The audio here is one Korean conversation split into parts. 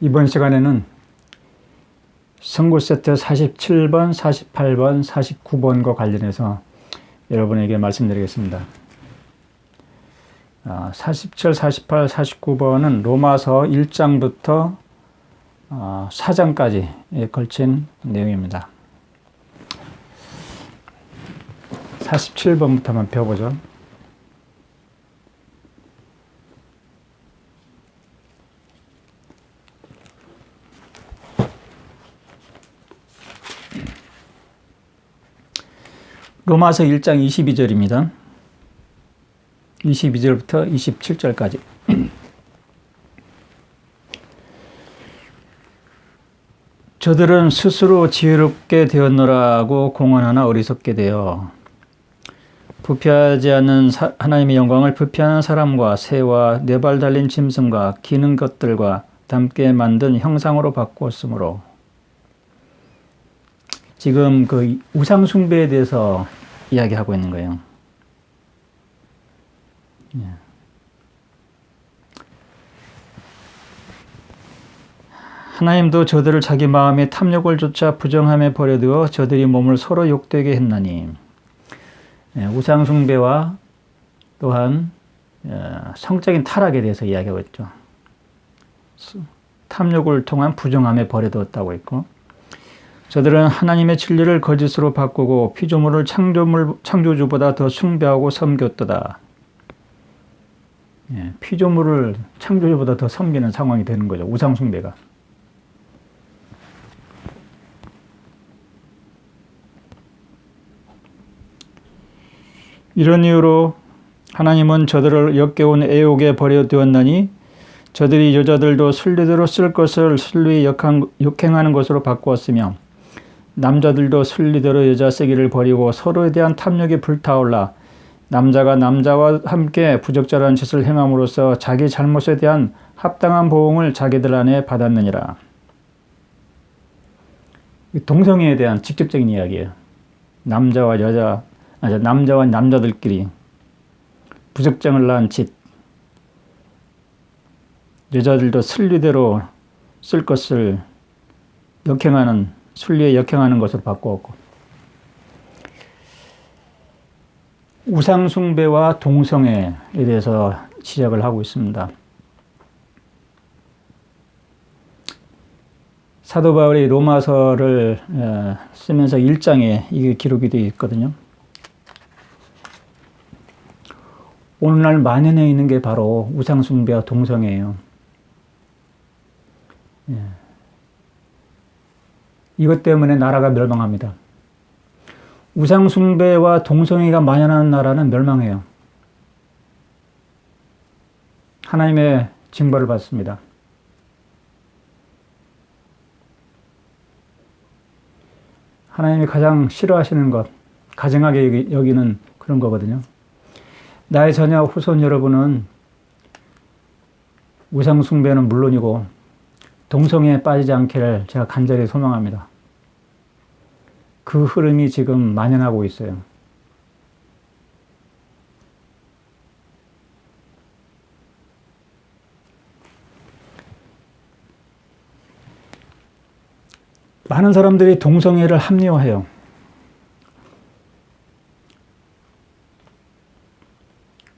이번 시간에는 선구 세트 47번, 48번, 49번과 관련해서 여러분에게 말씀드리겠습니다. 47, 48, 49번은 로마서 1장부터 4장까지에 걸친 내용입니다. 47번부터 한번 펴보죠. 로마서 1장 22절입니다. 22절부터 27절까지. 저들은 스스로 지혜롭게 되었노라고 공언하나 어리석게 되어 부패하지 않는 하나님의 영광을 부패하는 사람과 새와 네 발 달린 짐승과 기는 것들과 닮게 만든 형상으로 바꾸었으므로. 지금 그 우상 숭배에 대해서 이야기하고 있는 거예요. 하나님도 저들을 자기 마음의 탐욕을 쫓아 부정함에 버려두어 저들이 몸을 서로 욕되게 했나니. 우상 숭배와 또한 성적인 타락에 대해서 이야기하고 있죠. 탐욕을 통한 부정함에 버려두었다고 했고, 저들은 하나님의 진리를 거짓으로 바꾸고 피조물을 창조주보다 더 숭배하고 섬겼도다. 피조물을 창조주보다 더 섬기는 상황이 되는 거죠. 우상 숭배가. 이런 이유로 하나님은 저들을 역겨운 애욕에 버려두었나니 저들이 여자들도 순리대로 쓸 것을 순리에 역행하는 것으로 바꾸었으며 남자들도 순리대로 여자 쓰기를 버리고 서로에 대한 탐욕이 불타올라 남자가 남자와 함께 부적절한 짓을 행함으로써 자기 잘못에 대한 합당한 보응을 자기들 안에 받았느니라. 동성애에 대한 직접적인 이야기예요. 남자와 남자들끼리 부적정을 낳은 짓, 여자들도 순리대로 쓸 것을 순리에 역행하는 것으로 바꾸었고, 우상 숭배와 동성애에 대해서 지적을 하고 있습니다. 사도 바울이 로마서를 쓰면서 1장에 이게 기록이 되어 있거든요. 오늘날 만연해 있는 게 바로 우상 숭배와 동성애예요. 이것 때문에 나라가 멸망합니다. 우상 숭배와 동성애가 만연하는 나라는 멸망해요. 하나님의 징벌을 받습니다. 하나님이 가장 싫어하시는 것, 가증하게 여기는 그런 거거든요. 나의 자녀 후손 여러분은 우상 숭배는 물론이고 동성애에 빠지지 않기를 제가 간절히 소망합니다. 그 흐름이 지금 만연하고 있어요. 많은 사람들이 동성애를 합리화해요.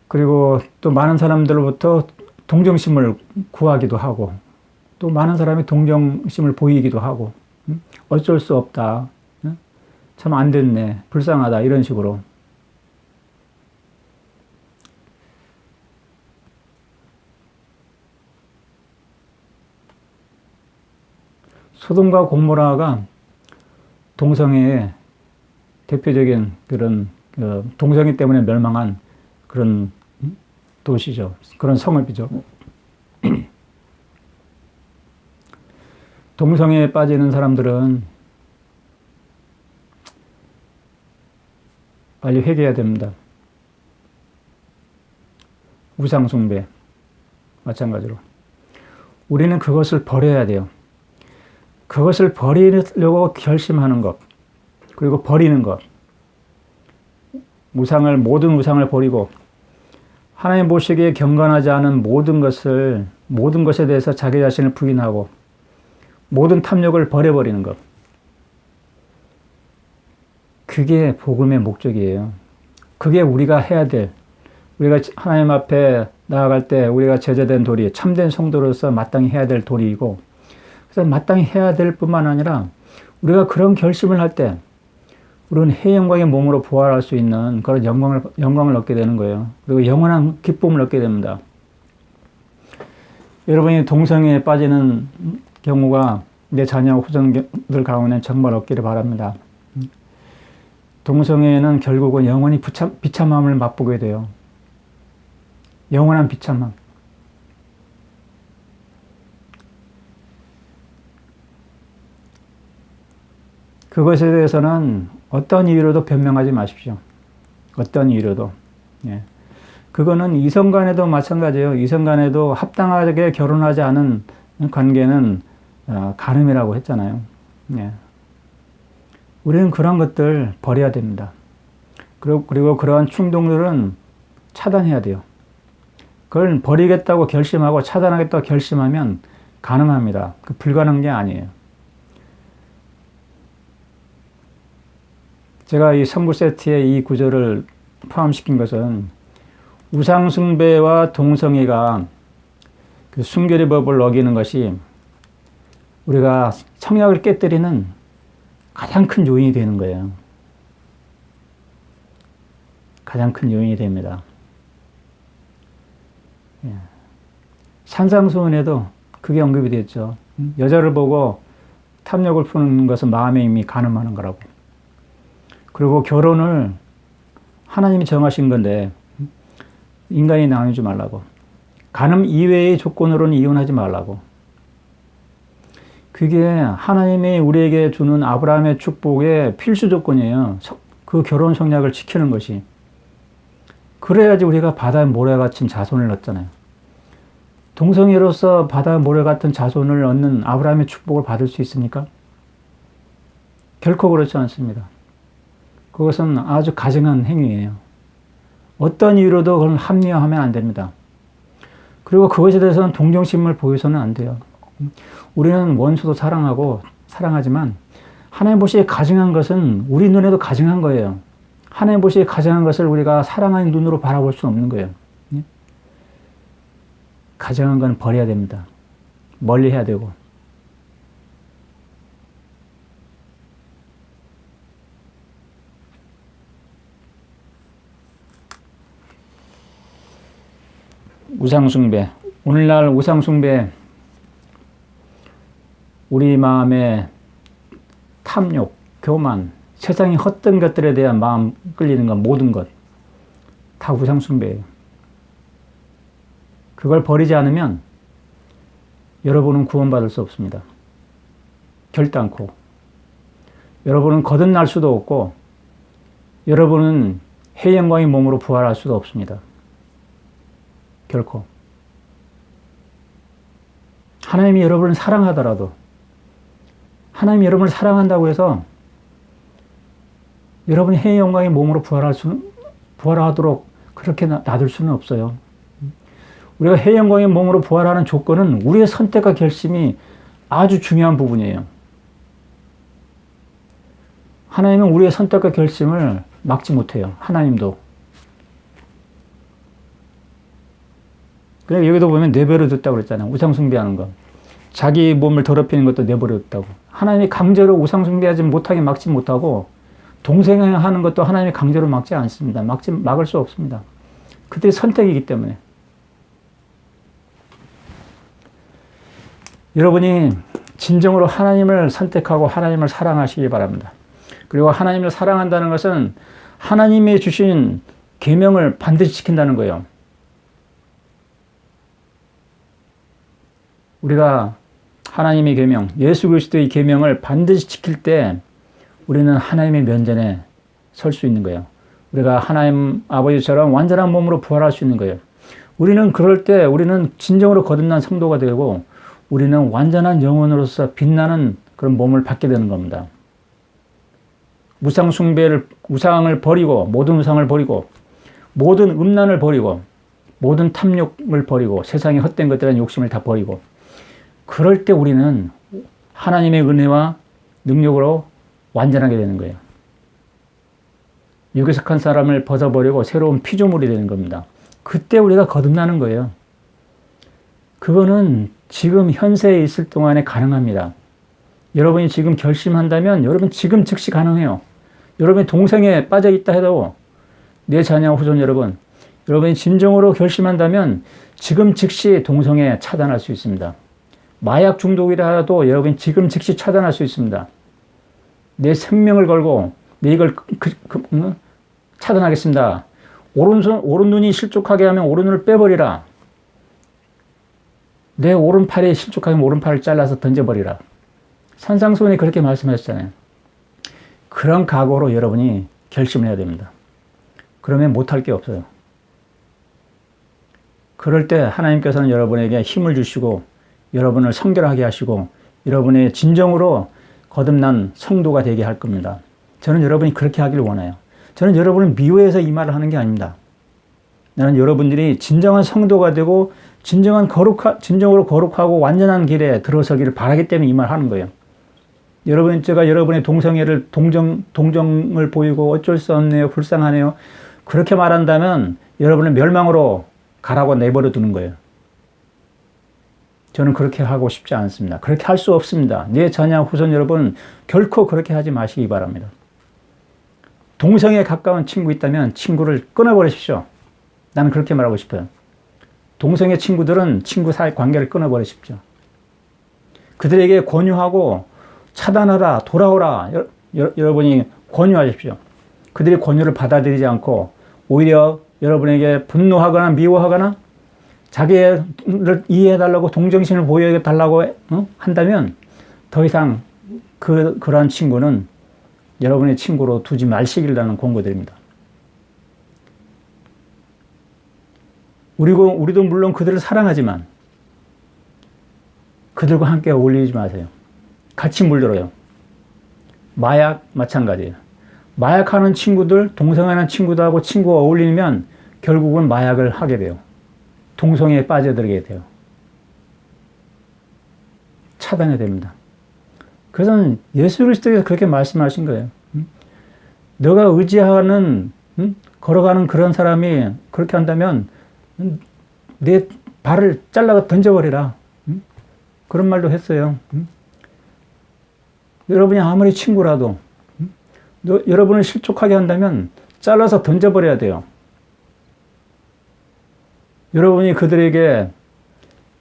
그리고 또 많은 사람들로부터 동정심을 구하기도 하고, 또 많은 사람이 동정심을 보이기도 하고, 어쩔 수 없다, 참 안 됐네, 불쌍하다, 이런 식으로. 소돔과 고모라가 동성애의 대표적인 그런 동성애 때문에 멸망한 그런 도시죠. 그런 성읍이죠. 동성애에 빠지는 사람들은 빨리 회개해야 됩니다. 우상 숭배 마찬가지로 우리는 그것을 버려야 돼요. 그것을 버리려고 결심하는 것, 그리고 버리는 것, 모든 우상을 버리고 하나님 보시기에 경건하지 않은 모든 것에 대해서 자기 자신을 부인하고 모든 탐욕을 버려버리는 것. 그게 복음의 목적이에요. 그게 우리가 해야 될, 우리가 하나님 앞에 나아갈 때 우리가 제자된 도리, 참된 성도로서 마땅히 해야 될 도리이고, 그래서 마땅히 해야 될 뿐만 아니라 우리가 그런 결심을 할 때 우리는 해영광의 몸으로 부활할 수 있는 그런 영광을 얻게 되는 거예요. 그리고 영원한 기쁨을 얻게 됩니다. 여러분이 동성애에 빠지는 경우가 내 자녀 후손들 가운데 정말 없기를 바랍니다. 동성애는 결국은 영원히 비참함을 맛보게 돼요. 영원한 비참함. 그것에 대해서는 어떤 이유로도 변명하지 마십시오. 어떤 이유로도. 예. 그거는 이성 간에도 마찬가지예요. 이성 간에도 합당하게 결혼하지 않은 관계는 간음이라고 했잖아요. 예. 우리는 그런 것들 버려야 됩니다. 그리고 그러한 충동들은 차단해야 돼요. 그걸 버리겠다고 결심하고 차단하겠다고 결심하면 가능합니다. 그 불가능한 게 아니에요. 제가 이 선구 세트에 이 구절을 포함시킨 것은 우상숭배와 동성애가 그 순결의 법을 어기는 것이 우리가 청약을 깨뜨리는 가장 큰 요인이 되는 거예요. 가장 큰 요인이 됩니다. 예. 산상수훈에도 그게 언급이 됐죠. 여자를 보고 탐욕을 푸는 것은 마음에 이미 간음하는 거라고. 그리고 결혼을 하나님이 정하신 건데 인간이 나누지 말라고. 간음 이외의 조건으로는 이혼하지 말라고. 그게 하나님이 우리에게 주는 아브라함의 축복의 필수 조건이에요. 그 결혼 성약을 지키는 것이. 그래야지 우리가 바다의 모래 같은 자손을 얻잖아요. 동성애로서 바다의 모래 같은 자손을 얻는 아브라함의 축복을 받을 수 있습니까? 결코 그렇지 않습니다. 그것은 아주 가증한 행위예요. 어떤 이유로도 그걸 합리화하면 안 됩니다. 그리고 그것에 대해서는 동정심을 보여서는 안 돼요. 우리는 원수도 사랑하지만 하나님 보시기에 가증한 것은 우리 눈에도 가증한 거예요. 하나님 보시기에 가증한 것을 우리가 사랑하는 눈으로 바라볼 수는 없는 거예요. 가증한 건 버려야 됩니다. 멀리 해야 되고. 우상숭배. 오늘날 우상숭배, 우리 마음에 탐욕, 교만, 세상의 헛된 것들에 대한 마음 끌리는 것, 모든 것, 다 우상숭배예요. 그걸 버리지 않으면 여러분은 구원받을 수 없습니다. 결단코. 여러분은 거듭날 수도 없고, 여러분은 해영광의 몸으로 부활할 수도 없습니다. 결코. 하나님이 여러분을 사랑하더라도, 하나님이 여러분을 사랑한다고 해서 여러분이 해의 영광의 몸으로 부활하도록 그렇게 놔둘 수는 없어요. 우리가 해의 영광의 몸으로 부활하는 조건은 우리의 선택과 결심이 아주 중요한 부분이에요. 하나님은 우리의 선택과 결심을 막지 못해요. 하나님도. 그래, 여기도 보면 내버려 뒀다고 그랬잖아요. 우상숭배하는 거. 자기 몸을 더럽히는 것도 내버려 뒀다고. 하나님이 강제로 우상숭배하지 못하게 막지 못하고, 동성애하는 것도 하나님이 강제로 막지 않습니다. 막을 수 없습니다. 그들의 선택이기 때문에. 여러분이 진정으로 하나님을 선택하고 하나님을 사랑하시기 바랍니다. 그리고 하나님을 사랑한다는 것은 하나님이 주신 계명을 반드시 지킨다는 거예요. 우리가 하나님의 계명, 예수 그리스도의 계명을 반드시 지킬 때 우리는 하나님의 면전에 설 수 있는 거예요. 우리가 하나님 아버지처럼 완전한 몸으로 부활할 수 있는 거예요. 우리는 그럴 때 우리는 진정으로 거듭난 성도가 되고 우리는 완전한 영혼으로서 빛나는 그런 몸을 받게 되는 겁니다. 우상을 버리고, 모든 우상을 버리고, 모든 음란을 버리고, 모든 탐욕을 버리고, 세상의 헛된 것들에 대한 욕심을 다 버리고, 그럴 때 우리는 하나님의 은혜와 능력으로 완전하게 되는 거예요. 육에 속한 사람을 벗어버리고 새로운 피조물이 되는 겁니다. 그때 우리가 거듭나는 거예요. 그거는 지금 현세에 있을 동안에 가능합니다. 여러분이 지금 결심한다면 여러분 지금 즉시 가능해요. 여러분이 동성애에 빠져 있다 해도 내 자녀 후손 여러분, 여러분이 진정으로 결심한다면 지금 즉시 동성애 차단할 수 있습니다. 마약 중독이라 하도 여러분이 지금 즉시 차단할 수 있습니다. 내 생명을 걸고 내 이걸 차단하겠습니다. 오른 눈이 실족하게 하면 오른 눈을 빼버리라. 내 오른팔이 실족하게 하면 오른팔을 잘라서 던져버리라. 산상수훈이 그렇게 말씀하셨잖아요. 그런 각오로 여러분이 결심을 해야 됩니다. 그러면 못할 게 없어요. 그럴 때 하나님께서는 여러분에게 힘을 주시고 여러분을 성결하게 하시고 여러분의 진정으로 거듭난 성도가 되게 할 겁니다. 저는 여러분이 그렇게 하기를 원해요. 저는 여러분을 미워해서 이 말을 하는 게 아닙니다. 나는 여러분들이 진정한 성도가 되고 진정으로 거룩하고 완전한 길에 들어서기를 바라기 때문에 이 말을 하는 거예요. 제가 여러분의 동성애를 동정을 보이고 어쩔 수 없네요, 불쌍하네요, 그렇게 말한다면 여러분을 멸망으로 가라고 내버려 두는 거예요. 저는 그렇게 하고 싶지 않습니다. 그렇게 할 수 없습니다. 내 자녀 후손 여러분 결코 그렇게 하지 마시기 바랍니다. 동성애에 가까운 친구 있다면 친구를 끊어버리십시오. 나는 그렇게 말하고 싶어요. 동성애 친구들은 친구 사이 관계를 끊어버리십시오. 그들에게 권유하고 차단하라, 돌아오라 여러분이 권유하십시오. 그들이 권유를 받아들이지 않고 오히려 여러분에게 분노하거나 미워하거나 자기를 이해해달라고 동정심을 보여달라고 한다면 더 이상 그러한 친구는 여러분의 친구로 두지 마시기를 나는 권고드립니다. 우리도 물론 그들을 사랑하지만 그들과 함께 어울리지 마세요. 같이 물들어요. 마약 마찬가지예요. 마약하는 친구들, 동성애하는 친구들하고 친구가 어울리면 결국은 마약을 하게 돼요. 동성애에 빠져들게 돼요. 차단해야 됩니다. 그래서 예수 그리스도께서 그렇게 말씀하신 거예요. 너가 의지하는 걸어가는 그런 사람이 그렇게 한다면 내 발을 잘라 던져버리라. 그런 말도 했어요. 여러분이 아무리 친구라도 여러분을 실족하게 한다면 잘라서 던져버려야 돼요. 여러분이 그들에게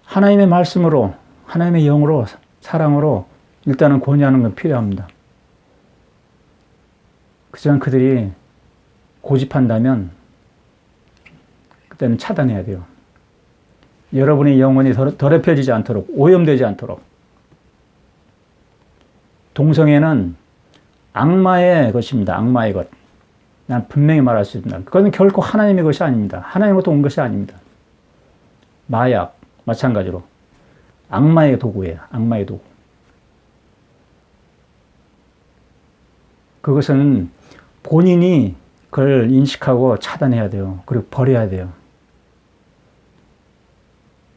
하나님의 말씀으로, 하나님의 영으로, 사랑으로 일단은 권유하는 건 필요합니다. 그지만 그들이 고집한다면 그때는 차단해야 돼요. 여러분의 영혼이 더럽혀지지 않도록, 오염되지 않도록. 동성애는 악마의 것입니다. 악마의 것. 난 분명히 말할 수 있습니다. 그것은 결코 하나님의 것이 아닙니다. 하나님으로부터 온 것이 아닙니다. 마약, 마찬가지로. 악마의 도구예요. 악마의 도구. 그것은 본인이 그걸 인식하고 차단해야 돼요. 그리고 버려야 돼요.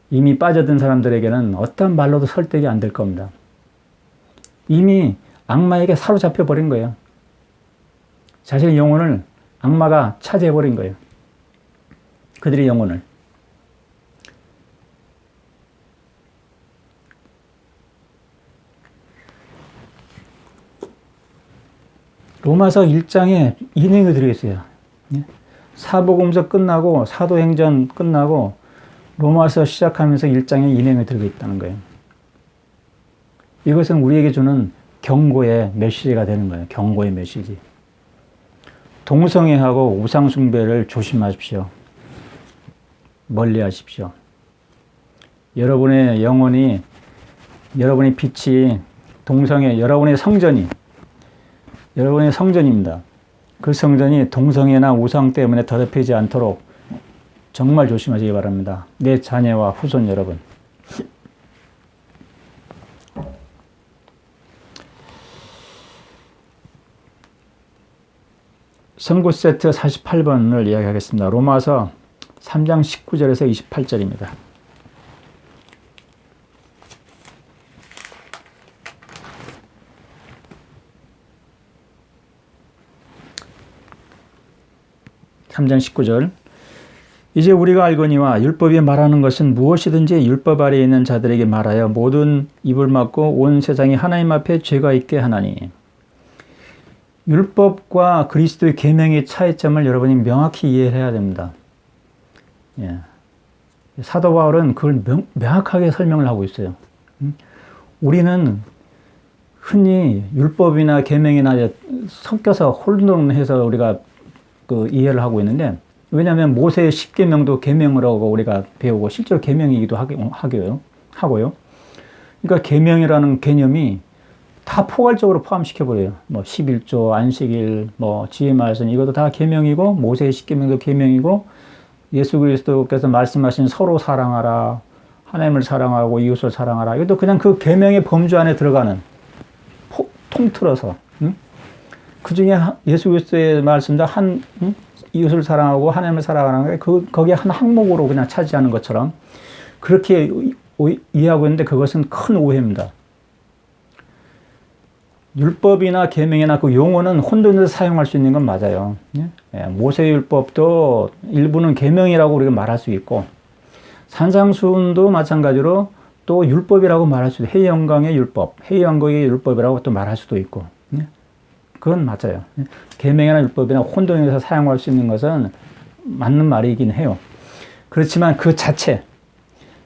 이미 빠져든 사람들에게는 어떤 말로도 설득이 안 될 겁니다. 이미 악마에게 사로잡혀 버린 거예요. 자신의 영혼을 악마가 차지해 버린 거예요. 그들의 영혼을. 로마서 1장에 이 내용이 들어있어요. 사복음서 끝나고 사도행전 끝나고 로마서 시작하면서 1장에 이 내용이 들어있다는 거예요. 이것은 우리에게 주는 경고의 메시지가 되는 거예요. 경고의 메시지. 동성애하고 우상숭배를 조심하십시오. 멀리 하십시오. 여러분의 영혼이, 여러분의 빛이 동성애, 여러분의 성전입니다. 그 성전이 동성애나 우상 때문에 더럽히지 않도록 정말 조심하시기 바랍니다. 내 자녀와 후손 여러분. 선구 세트 48번을 이야기하겠습니다. 로마서 3장 19절에서 28절입니다. 3장 19절. 이제 우리가 알거니와 율법이 말하는 것은 무엇이든지 율법 아래에 있는 자들에게 말하여 모든 입을 막고 온 세상이 하나님 앞에 죄가 있게 하나니. 율법과 그리스도의 계명의 차이점을 여러분이 명확히 이해해야 됩니다. 예. 사도 바울은 그걸 명확하게 설명을 하고 있어요. 우리는 흔히 율법이나 계명이나 섞여서 혼돈해서 우리가 그 이해를 하고 있는데, 왜냐하면 모세의 10계명도 계명이라고 우리가 배우고 실제로 계명이기도 하고요. 그러니까 계명이라는 개념이 다 포괄적으로 포함시켜버려요. 뭐 11조, 안식일, 뭐 지혜 말씀 이것도 다 계명이고, 모세의 10계명도 계명이고, 예수 그리스도께서 말씀하신 서로 사랑하라, 하나님을 사랑하고 이웃을 사랑하라, 이것도 그냥 그 계명의 범주 안에 들어가는, 통틀어서 그 중에 예수 그리스도의 말씀도 이웃을 사랑하고 하나님을 사랑하는 게 거기에 한 항목으로 그냥 차지하는 것처럼 그렇게 이해하고 있는데, 그것은 큰 오해입니다. 율법이나 계명이나 그 용어는 혼돈해서 사용할 수 있는 건 맞아요. 모세 율법도 일부는 계명이라고 우리가 말할 수 있고, 산상수훈도 마찬가지로 또 율법이라고 말할 수도, 해영광의 율법, 해영광의 율법이라고 또 말할 수도 있고, 그건 맞아요. 계명이나 율법이나 혼돈해서 사용할 수 있는 것은 맞는 말이긴 해요. 그렇지만 그 자체,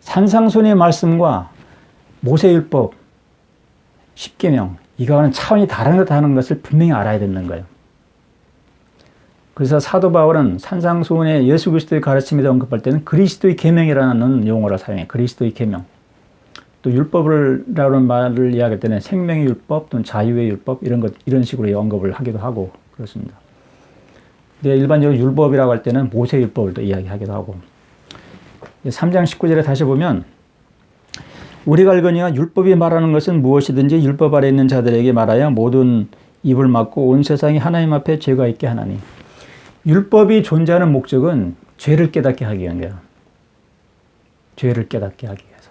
산상수훈의 말씀과 모세율법, 10계명, 이거는 차원이 다르다는 것을 분명히 알아야 되는 거예요. 그래서 사도 바울은 산상수훈의 예수 그리스도의 가르침에 언급할 때는 그리스도의 계명이라는 용어를 사용해요. 그리스도의 계명. 또 율법이라는 말을 이야기할 때는 생명의 율법 또는 자유의 율법 이런 식으로 언급을 하기도 하고 그렇습니다. 근데 일반적으로 율법이라고 할 때는 모세 율법을 또 이야기하기도 하고. 3장 19절에 다시 보면, 우리가 알거니와 율법이 말하는 것은 무엇이든지 율법 아래 있는 자들에게 말하여 모든 입을 막고 온 세상이 하나님 앞에 죄가 있게 하나니. 율법이 존재하는 목적은 죄를 깨닫게 하기 위한 거야. 죄를 깨닫게 하기 위해서.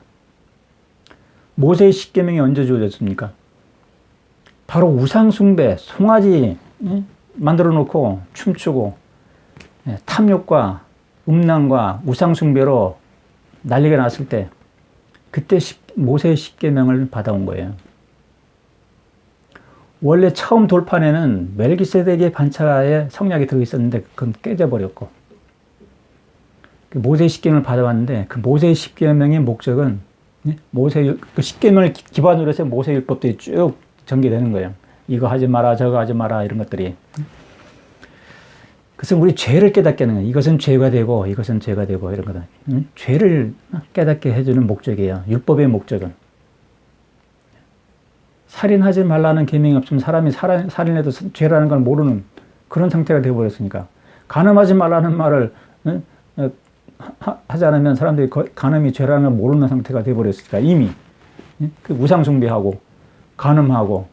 모세의 10계명이 언제 주어졌습니까? 바로 우상숭배, 송아지 만들어 놓고 춤추고 탐욕과 음란과 우상숭배로 난리가 났을 때, 그때 모세의 10계명을 받아온 거예요. 원래 처음 돌판에는 멜기세덱의 반차에 성약이 들어있었는데 그건 깨져버렸고, 모세의 10계명을 받아왔는데 그 모세의 10계명의 목적은 그 10계명을 기반으로 해서 모세 율법들이 쭉 전개되는 거예요. 이거 하지 마라, 저거 하지 마라, 이런 것들이. 그래서 우리 죄를 깨닫게 하는 거예요. 이것은 죄가 되고 이것은 죄가 되고 이런 거다. 죄를 깨닫게 해주는 목적이에요. 율법의 목적은. 살인하지 말라는 계명이 없으면 사람이 살인해도 죄라는 걸 모르는 그런 상태가 되어버렸으니까. 간음하지 말라는 말을 하지 않으면 사람들이 간음이 죄라는 걸 모르는 상태가 되어버렸으니까, 이미 그 우상숭배하고 간음하고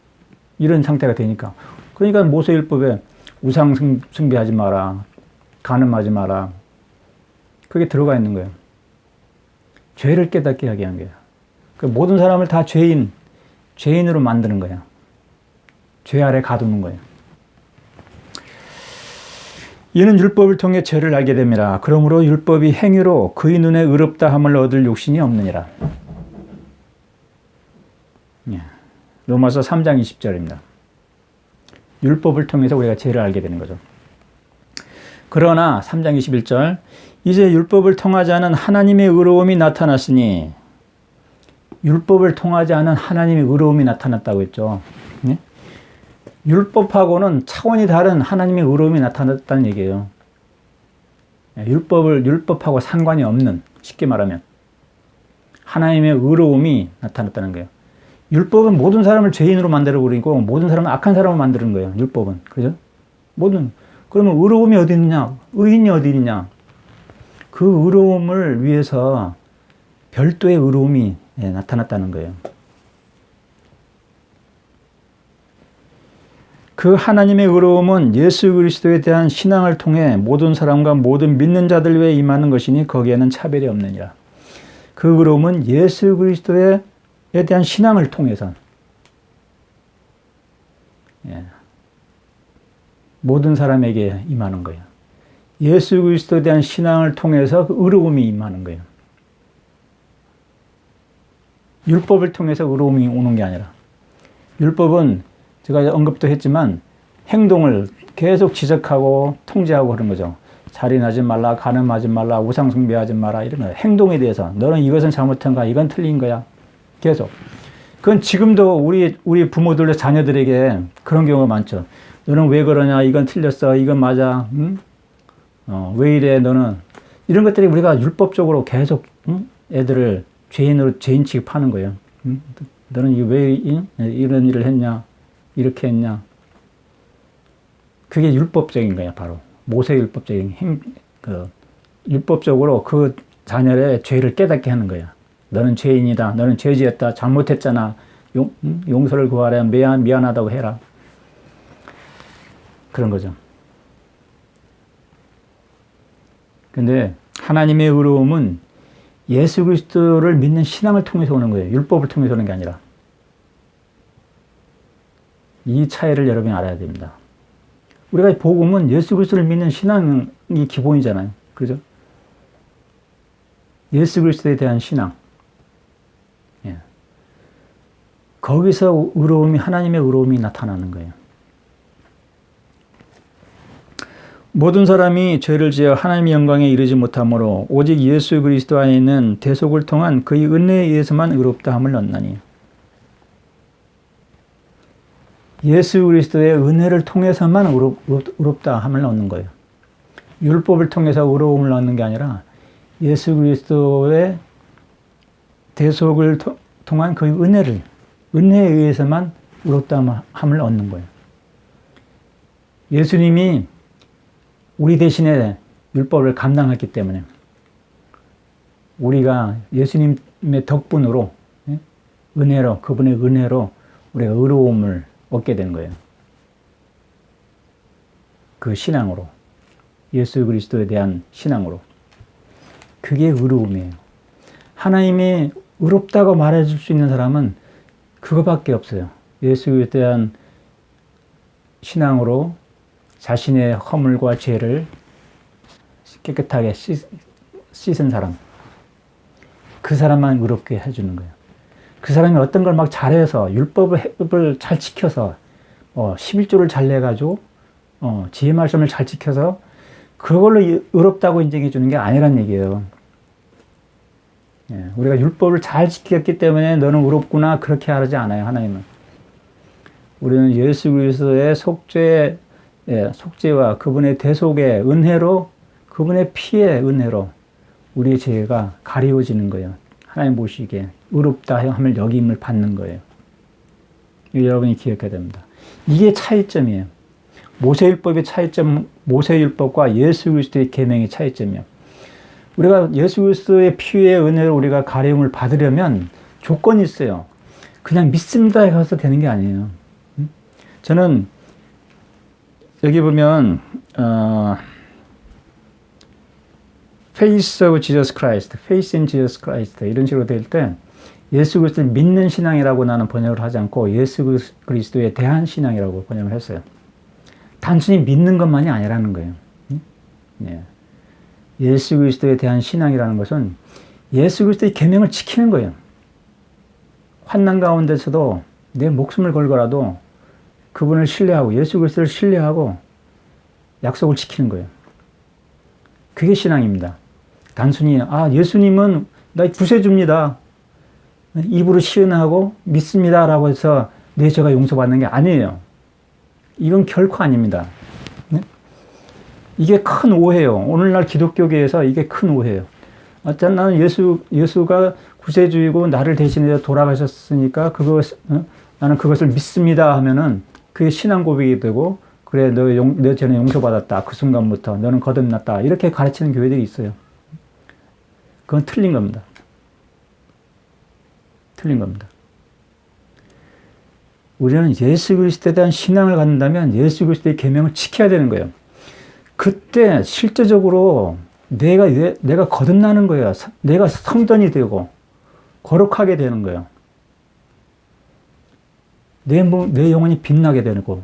이런 상태가 되니까. 그러니까 모세율법에 우상숭배하지 마라, 간음하지 마라, 그게 들어가 있는 거예요. 죄를 깨닫게 하게 한 거예요. 그 모든 사람을 다 죄인으로 만드는 거예요. 죄 아래 가두는 거예요. 이는 율법을 통해 죄를 알게 됨이라. 그러므로 율법이 행위로 그의 눈에 의롭다함을 얻을 욕심이 없느니라. 로마서 3장 20절입니다. 율법을 통해서 우리가 죄를 알게 되는 거죠. 그러나 3장 21절, 이제 율법을 통하지 않은 하나님의 의로움이 나타났으니, 율법을 통하지 않은 하나님의 의로움이 나타났다고 했죠. 율법하고는 차원이 다른 하나님의 의로움이 나타났다는 얘기예요. 율법하고 상관이 없는, 쉽게 말하면 하나님의 의로움이 나타났다는 거예요. 율법은 모든 사람을 죄인으로 만들어버리고 모든 사람은 악한 사람으로 만드는 거예요. 율법은. 그죠? 그러면 의로움이 어디 있느냐? 의인이 어디 있느냐? 그 의로움을 위해서 별도의 의로움이 나타났다는 거예요. 그 하나님의 의로움은 예수 그리스도에 대한 신앙을 통해 모든 사람과 모든 믿는 자들 위에 임하는 것이니 거기에는 차별이 없느니라. 그 의로움은 예수 그리스도에 대한 신앙을 통해서 모든 사람에게 임하는 거예요. 예수 그리스도에 대한 신앙을 통해서 그 의로움이 임하는 거예요. 율법을 통해서 의로움이 오는 게 아니라, 율법은 제가 언급도 했지만 행동을 계속 지적하고 통제하고 그런 거죠. 살인하지 말라, 간음하지 말라, 우상 숭배하지 마라, 이런 거예요. 행동에 대해서 너는 이것은 잘못한 거야, 이건 틀린 거야, 계속. 그건 지금도 우리 부모들의 자녀들에게 그런 경우가 많죠. 너는 왜 그러냐, 이건 틀렸어, 이건 맞아, 응? 왜 이래 너는, 이런 것들이 우리가 율법적으로 계속 애들을 죄인 취급하는 거예요. 너는 왜 이런 일을 했냐, 이렇게 했냐. 그게 율법적인 거야. 바로 모세율법적인 율법적으로 그 자녀의 죄를 깨닫게 하는 거야. 너는 죄인이다, 너는 죄지었다, 잘못했잖아, 용서를 구하라, 미안하다고 해라, 그런 거죠. 근데 하나님의 의로움은 예수 그리스도를 믿는 신앙을 통해서 오는 거예요. 율법을 통해서 오는 게 아니라. 이 차이를 여러분이 알아야 됩니다. 우리가 복음은 예수 그리스도를 믿는 신앙이 기본이잖아요. 그죠? 예수 그리스도에 대한 신앙. 예. 거기서 의로움이, 하나님의 의로움이 나타나는 거예요. 모든 사람이 죄를 지어 하나님의 영광에 이르지 못하므로 오직 예수 그리스도 안에 있는 대속을 통한 그의 은혜에 의해서만 의롭다 함을 얻나니. 예수 그리스도의 은혜를 통해서만 의롭다 함을 얻는 거예요. 율법을 통해서 의로움을 얻는 게 아니라 예수 그리스도의 대속을 통한 그의 은혜에 의해서만 의롭다 함을 얻는 거예요. 예수님이 우리 대신에 율법을 감당했기 때문에 우리가 예수님의 덕분으로, 은혜로, 그분의 은혜로 우리가 의로움을 얻게 된 거예요. 그 신앙으로, 예수 그리스도에 대한 신앙으로. 그게 의로움이에요. 하나님이 의롭다고 말해줄 수 있는 사람은 그거밖에 없어요. 예수에 대한 신앙으로 자신의 허물과 죄를 깨끗하게 씻은 사람. 그 사람만 의롭게 해주는 거예요. 그 사람이 어떤 걸 막 잘해서, 율법을 잘 지켜서, 11조를 잘 내가지고, 지혜 말씀을 잘 지켜서, 그걸로 의롭다고 인정해 주는 게 아니란 얘기예요. 예, 우리가 율법을 잘 지켰기 때문에 너는 의롭구나, 그렇게 하지 않아요, 하나님은. 우리는 예수 그리스도의 속죄와 그분의 대속의 은혜로, 그분의 피의 은혜로 우리의 죄가 가리워지는 거예요. 하나님 보시기에 의롭다 함을 여김을 받는 거예요. 이거 여러분이 기억해야 됩니다. 이게 차이점이에요. 모세율법의 차이점, 모세율법과 예수 그리스도의 계명의 차이점이에요. 우리가 예수 그리스도의 피의 은혜로 우리가 가리움을 받으려면 조건이 있어요. 그냥 믿습니다 해서 되는 게 아니에요. 저는 여기 보면 Faith of Jesus Christ, Faith in Jesus Christ 이런 식으로 될 때 예수 그리스도를 믿는 신앙이라고 나는 번역을 하지 않고 예수 그리스도에 대한 신앙이라고 번역을 했어요. 단순히 믿는 것만이 아니라는 거예요. 네. 예수 그리스도에 대한 신앙이라는 것은 예수 그리스도의 계명을 지키는 거예요. 환난 가운데서도 내 목숨을 걸고라도 그분을 신뢰하고 예수 그리스도를 신뢰하고 약속을 지키는 거예요. 그게 신앙입니다. 단순히 예수님은 나 구세주입니다, 입으로 시인하고 믿습니다 라고 해서 내 죄가 용서받는 게 아니에요. 이건 결코 아닙니다. 네? 이게 큰 오해예요. 오늘날 기독교계에서 이게 큰 오해예요. 나는 예수가 구세주이고 나를 대신해서 돌아가셨으니까 나는 그것을 믿습니다 하면은 그게 신앙 고백이 되고, 그래 내 죄는 용서받았다, 그 순간부터 너는 거듭났다, 이렇게 가르치는 교회들이 있어요. 그건 틀린 겁니다. 틀린 겁니다. 우리는 예수 그리스도에 대한 신앙을 갖는다면 예수 그리스도의 계명을 지켜야 되는 거예요. 그때 실제적으로 내가 거듭나는 거예요. 내가 성전이 되고 거룩하게 되는 거예요. 내 영혼이 빛나게 되고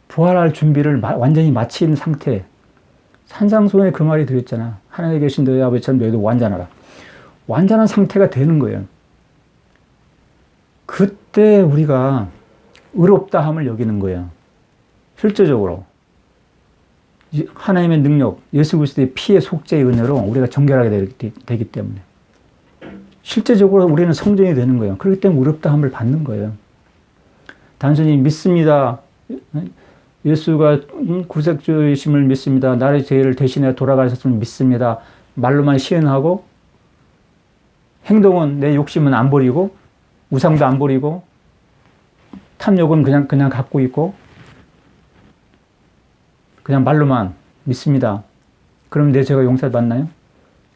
부활할 준비를 완전히 마친 상태, 산상수훈에 그 말이 들었잖아. 하늘에 계신 너희 아버지처럼 너희도 완전하라. 완전한 상태가 되는 거예요. 그때 우리가 의롭다함을 여기는 거예요. 실제적으로 하나님의 능력, 예수 그리스도의 피의 속죄의 은혜로 우리가 정결하게 되기 때문에 실제적으로 우리는 성전이 되는 거예요. 그렇기 때문에 의롭다함을 받는 거예요. 단순히 믿습니다. 예수가 구sek주이심을 믿습니다. 나의 죄를 대신해 돌아가셨음을 믿습니다. 말로만 시인하고 행동은 내 욕심은 안 버리고 우상도 안 버리고 탐욕은 그냥 갖고 있고 그냥 말로만 믿습니다. 그럼 내 죄가 용서받나요?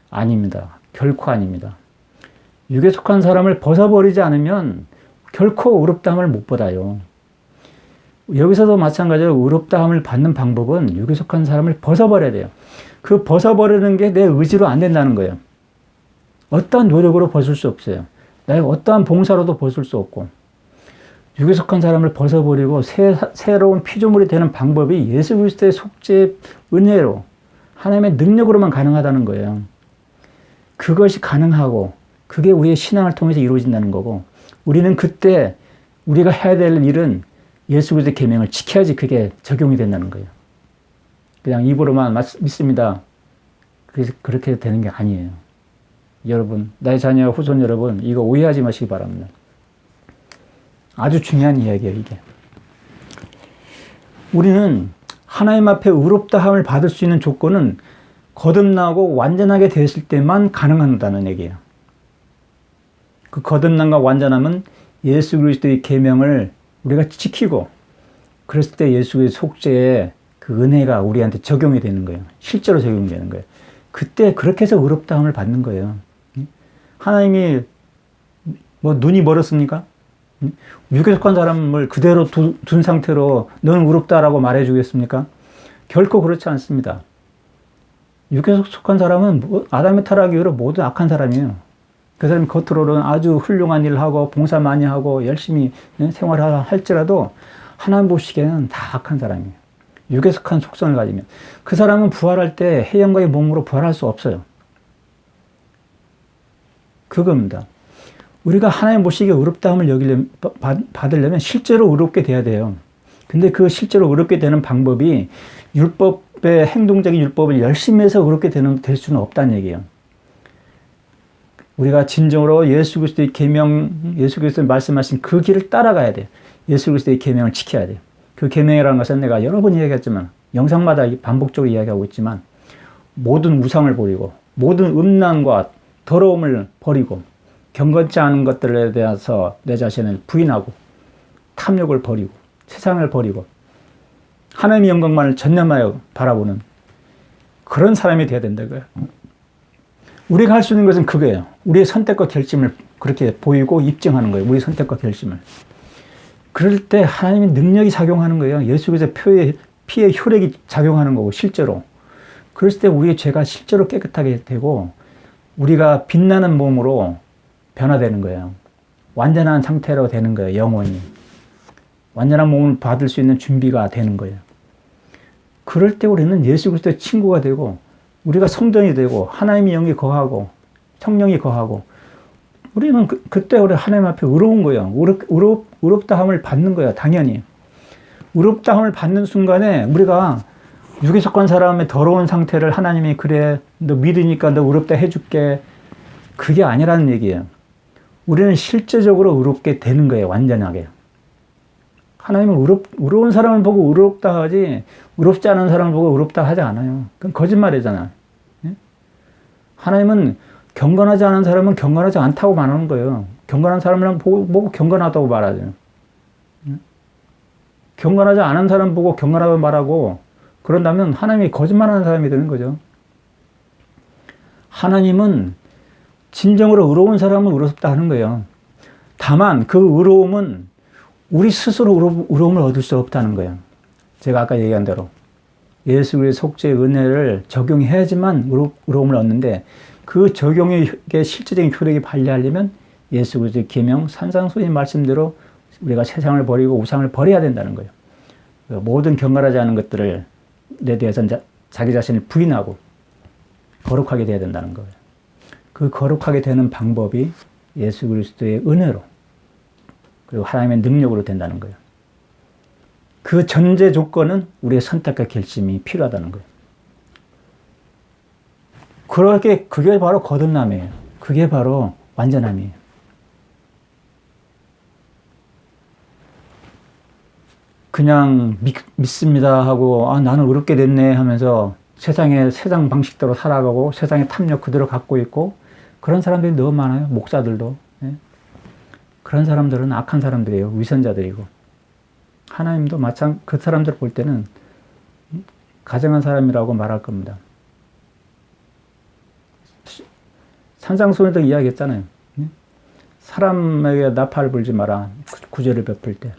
아닙니다. 결코 아닙니다. 육에 속한 사람을 벗어버리지 않으면 결코 의롭다함을 못 받아요. 여기서도 마찬가지로 의롭다함을 받는 방법은 육에 속한 사람을 벗어버려야 돼요. 그 벗어버리는 게 내 의지로 안 된다는 거예요. 어떠한 노력으로 벗을 수 없어요. 나의 어떠한 봉사로도 벗을 수 없고 육에 속한 사람을 벗어버리고 새로운 피조물이 되는 방법이 예수 그리스도의 속죄의 은혜로 하나님의 능력으로만 가능하다는 거예요. 그것이 가능하고 그게 우리의 신앙을 통해서 이루어진다는 거고 우리는 그때 우리가 해야 될 일은 예수 그리스도의 계명을 지켜야지 그게 적용이 된다는 거예요. 그냥 입으로만 믿습니다. 그래서 그렇게 되는 게 아니에요. 여러분, 나의 자녀 후손 여러분, 이거 오해하지 마시기 바랍니다. 아주 중요한 이야기예요, 이게. 우리는 하나님 앞에 의롭다함을 받을 수 있는 조건은 거듭나고 완전하게 되었을 때만 가능하다는 얘기예요. 그 거듭남과 완전함은 예수 그리스도의 계명을 우리가 지키고 그랬을 때 예수 그리스도의 속죄의 그 은혜가 우리한테 적용이 되는 거예요. 실제로 적용이 되는 거예요. 그때 그렇게 해서 의롭다함을 받는 거예요. 하나님이 뭐 눈이 멀었습니까? 육에 속한 사람을 그대로 둔 상태로 너는 의롭다라고 말해주겠습니까? 결코 그렇지 않습니다. 육에 속한 사람은 아담의 타락 이후로 모두 악한 사람이에요. 그 사람이 겉으로는 아주 훌륭한 일을 하고 봉사 많이 하고 열심히 생활을 할지라도 하나님 보시기에는 다 악한 사람이에요. 육에 속한 속성을 가지면 그 사람은 부활할 때 해영과의 몸으로 부활할 수 없어요. 그겁니다. 우리가 하나님 보시기에 의롭다함을 받으려면 실제로 의롭게 돼야 돼요. 근데 그 실제로 의롭게 되는 방법이 율법의 행동적인 율법을 열심히 해서 의롭게 될 수는 없다는 얘기예요. 우리가 진정으로 예수 그리스도의 계명, 예수 그리스도의 말씀하신 그 길을 따라가야 돼요. 예수 그리스도의 계명을 지켜야 돼요. 그 계명이라는 것은 내가 여러 번 이야기했지만 영상마다 반복적으로 이야기하고 있지만 모든 우상을 버리고 모든 음란과 더러움을 버리고 경건치 않은 것들에 대해서 내 자신을 부인하고 탐욕을 버리고 세상을 버리고 하나님의 영광만을 전념하여 바라보는 그런 사람이 되어야 된다고요. 우리가 할 수 있는 것은 그거예요. 우리의 선택과 결심을 그렇게 보이고 입증하는 거예요. 우리의 선택과 결심을. 그럴 때 하나님의 능력이 작용하는 거예요. 예수 그리스도의 피의 혈액이 작용하는 거고 실제로. 그랬을 때 우리의 죄가 실제로 깨끗하게 되고 우리가 빛나는 몸으로 변화되는 거예요. 완전한 상태로 되는 거예요. 영원히. 완전한 몸을 받을 수 있는 준비가 되는 거예요. 그럴 때 우리는 예수 그리스도의 친구가 되고 우리가 성전이 되고 하나님의 영이 거하고 성령이 거하고 우리는 그때 우리 하나님 앞에 의로운 거예요. 의롭다함을 받는 거예요. 당연히. 의롭다함을 받는 순간에 우리가 육에 속한 사람의 더러운 상태를 하나님이 그래 너 믿으니까 너 의롭다 해줄게 그게 아니라는 얘기예요. 우리는 실제적으로 의롭게 되는 거예요. 완전하게. 하나님은 의로운 사람을 보고 의롭다 하지 의롭지 않은 사람을 보고 의롭다 하지 않아요. 그건 거짓말이잖아. 하나님은 경건하지 않은 사람은 경건하지 않다고 말하는 거예요. 경건한 사람을 보고 경건하다고 말하죠. 경건하지 않은 사람 보고 경건하다고 말하고 그런다면 하나님이 거짓말하는 사람이 되는 거죠. 하나님은 진정으로 의로운 사람은 의롭다 하는 거예요. 다만 그 의로움은 우리 스스로 의로움을 얻을 수 없다는 거예요. 제가 아까 얘기한 대로 예수 그리스도의 속죄의 은혜를 적용해야지만 의로움을 얻는데 그 적용의 실제적인 효력이 발휘하려면 예수 그리스도의 계명 산상수훈의 말씀대로 우리가 세상을 버리고 우상을 버려야 된다는 거예요. 모든 경건하지 않은 것들을 내 대해서 자기 자신을 부인하고 거룩하게 돼야 된다는 거예요. 그 거룩하게 되는 방법이 예수 그리스도의 은혜로 그리고 하나님의 능력으로 된다는 거예요. 그 전제 조건은 우리의 선택과 결심이 필요하다는 거예요. 그게 바로 거듭남이에요. 그게 바로 완전함이에요. 그냥 믿습니다 하고 나는 의롭게 됐네 하면서 세상 방식대로 살아가고 세상의 탐욕 그대로 갖고 있고 그런 사람들이 너무 많아요. 목사들도. 예? 그런 사람들은 악한 사람들이에요. 위선자들이고. 하나님도 그 사람들 볼 때는 가증한 사람이라고 말할 겁니다. 산상수훈에도 이야기했잖아요. 사람에게 나팔 불지 마라. 구제를 베풀 때,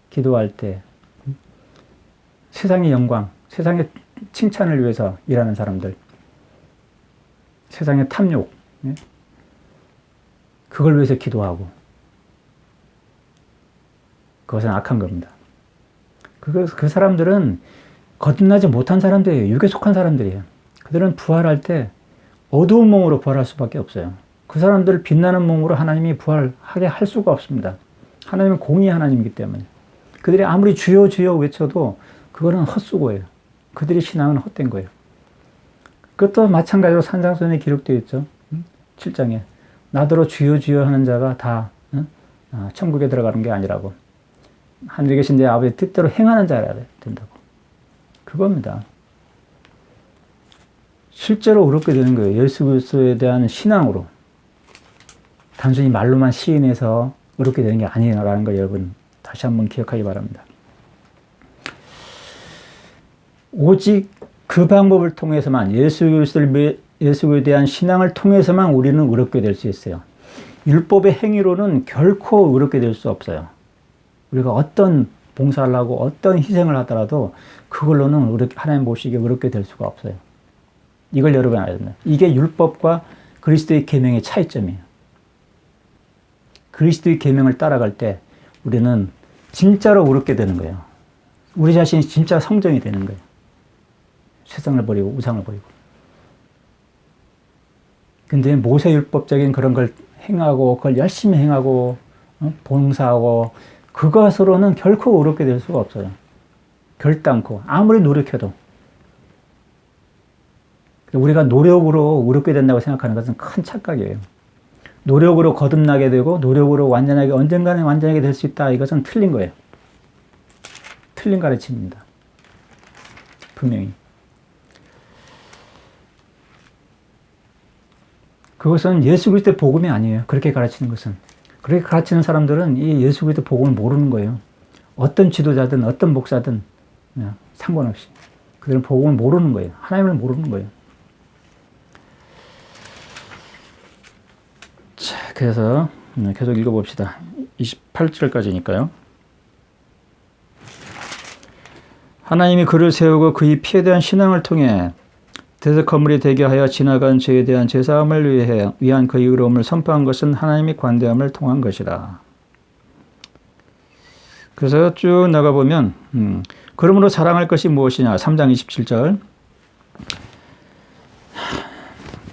기도할 때, 세상의 영광, 세상의 칭찬을 위해서 일하는 사람들, 세상의 탐욕, 그걸 위해서 기도하고, 그것은 악한 겁니다. 그 사람들은 거듭나지 못한 사람들이에요. 육에 속한 사람들이에요. 그들은 부활할 때 어두운 몸으로 부활할 수밖에 없어요. 그 사람들을 빛나는 몸으로 하나님이 부활하게 할 수가 없습니다. 하나님은 공의 하나님이기 때문에. 그들이 아무리 주여 주여 외쳐도 그거는 헛수고예요. 그들의 신앙은 헛된 거예요. 그것도 마찬가지로 산상수훈에 기록되어 있죠. 7장에. 나더러 주여 주여 하는 자가 다 천국에 들어가는 게 아니라고. 하늘에 계신 내 아버지의 뜻대로 행하는 자라 된다고. 그겁니다. 실제로 의롭게 되는 거예요. 예수 그리스도에 대한 신앙으로. 단순히 말로만 시인해서 의롭게 되는 게 아니라는 걸 여러분 다시 한번 기억하기 바랍니다. 오직 그 방법을 통해서만 예수 그리스도에 대한 신앙을 통해서만 우리는 의롭게 될 수 있어요. 율법의 행위로는 결코 의롭게 될 수 없어요. 우리가 어떤 봉사를 하고 어떤 희생을 하더라도 그걸로는 하나님 보시기에 의롭게 될 수가 없어요. 이걸 여러분 알아야 된다. 이게 율법과 그리스도의 계명의 차이점이에요. 그리스도의 계명을 따라갈 때 우리는 진짜로 의롭게 되는 거예요. 우리 자신이 진짜 성정이 되는 거예요. 세상을 버리고 우상을 버리고. 근데 모세율법적인 그런 걸 행하고 그걸 열심히 행하고 봉사하고 그것으로는 결코 의롭게 될 수가 없어요. 결단코 아무리 노력해도. 우리가 노력으로 의롭게 된다고 생각하는 것은 큰 착각이에요. 노력으로 거듭나게 되고 노력으로 언젠가는 완전하게 될 수 있다. 이것은 틀린 거예요. 틀린 가르침입니다. 분명히. 그것은 예수 그리스도의 복음이 아니에요. 그렇게 가르치는 것은. 그렇게 가르치는 사람들은 이 예수 그리스도의 복음을 모르는 거예요. 어떤 지도자든 어떤 목사든 상관없이. 그들은 복음을 모르는 거예요. 하나님을 모르는 거예요. 자, 그래서 계속 읽어봅시다. 28절까지니까요. 하나님이 그를 세우고 그의 피에 대한 신앙을 통해 대적 건물이 되게 하여 지나간 죄에 대한 제사함을 위한 그의 의로움을 선포한 것은 하나님이 관대함을 통한 것이라. 그래서 쭉 나가보면 그러므로 자랑할 것이 무엇이냐. 3장 27절.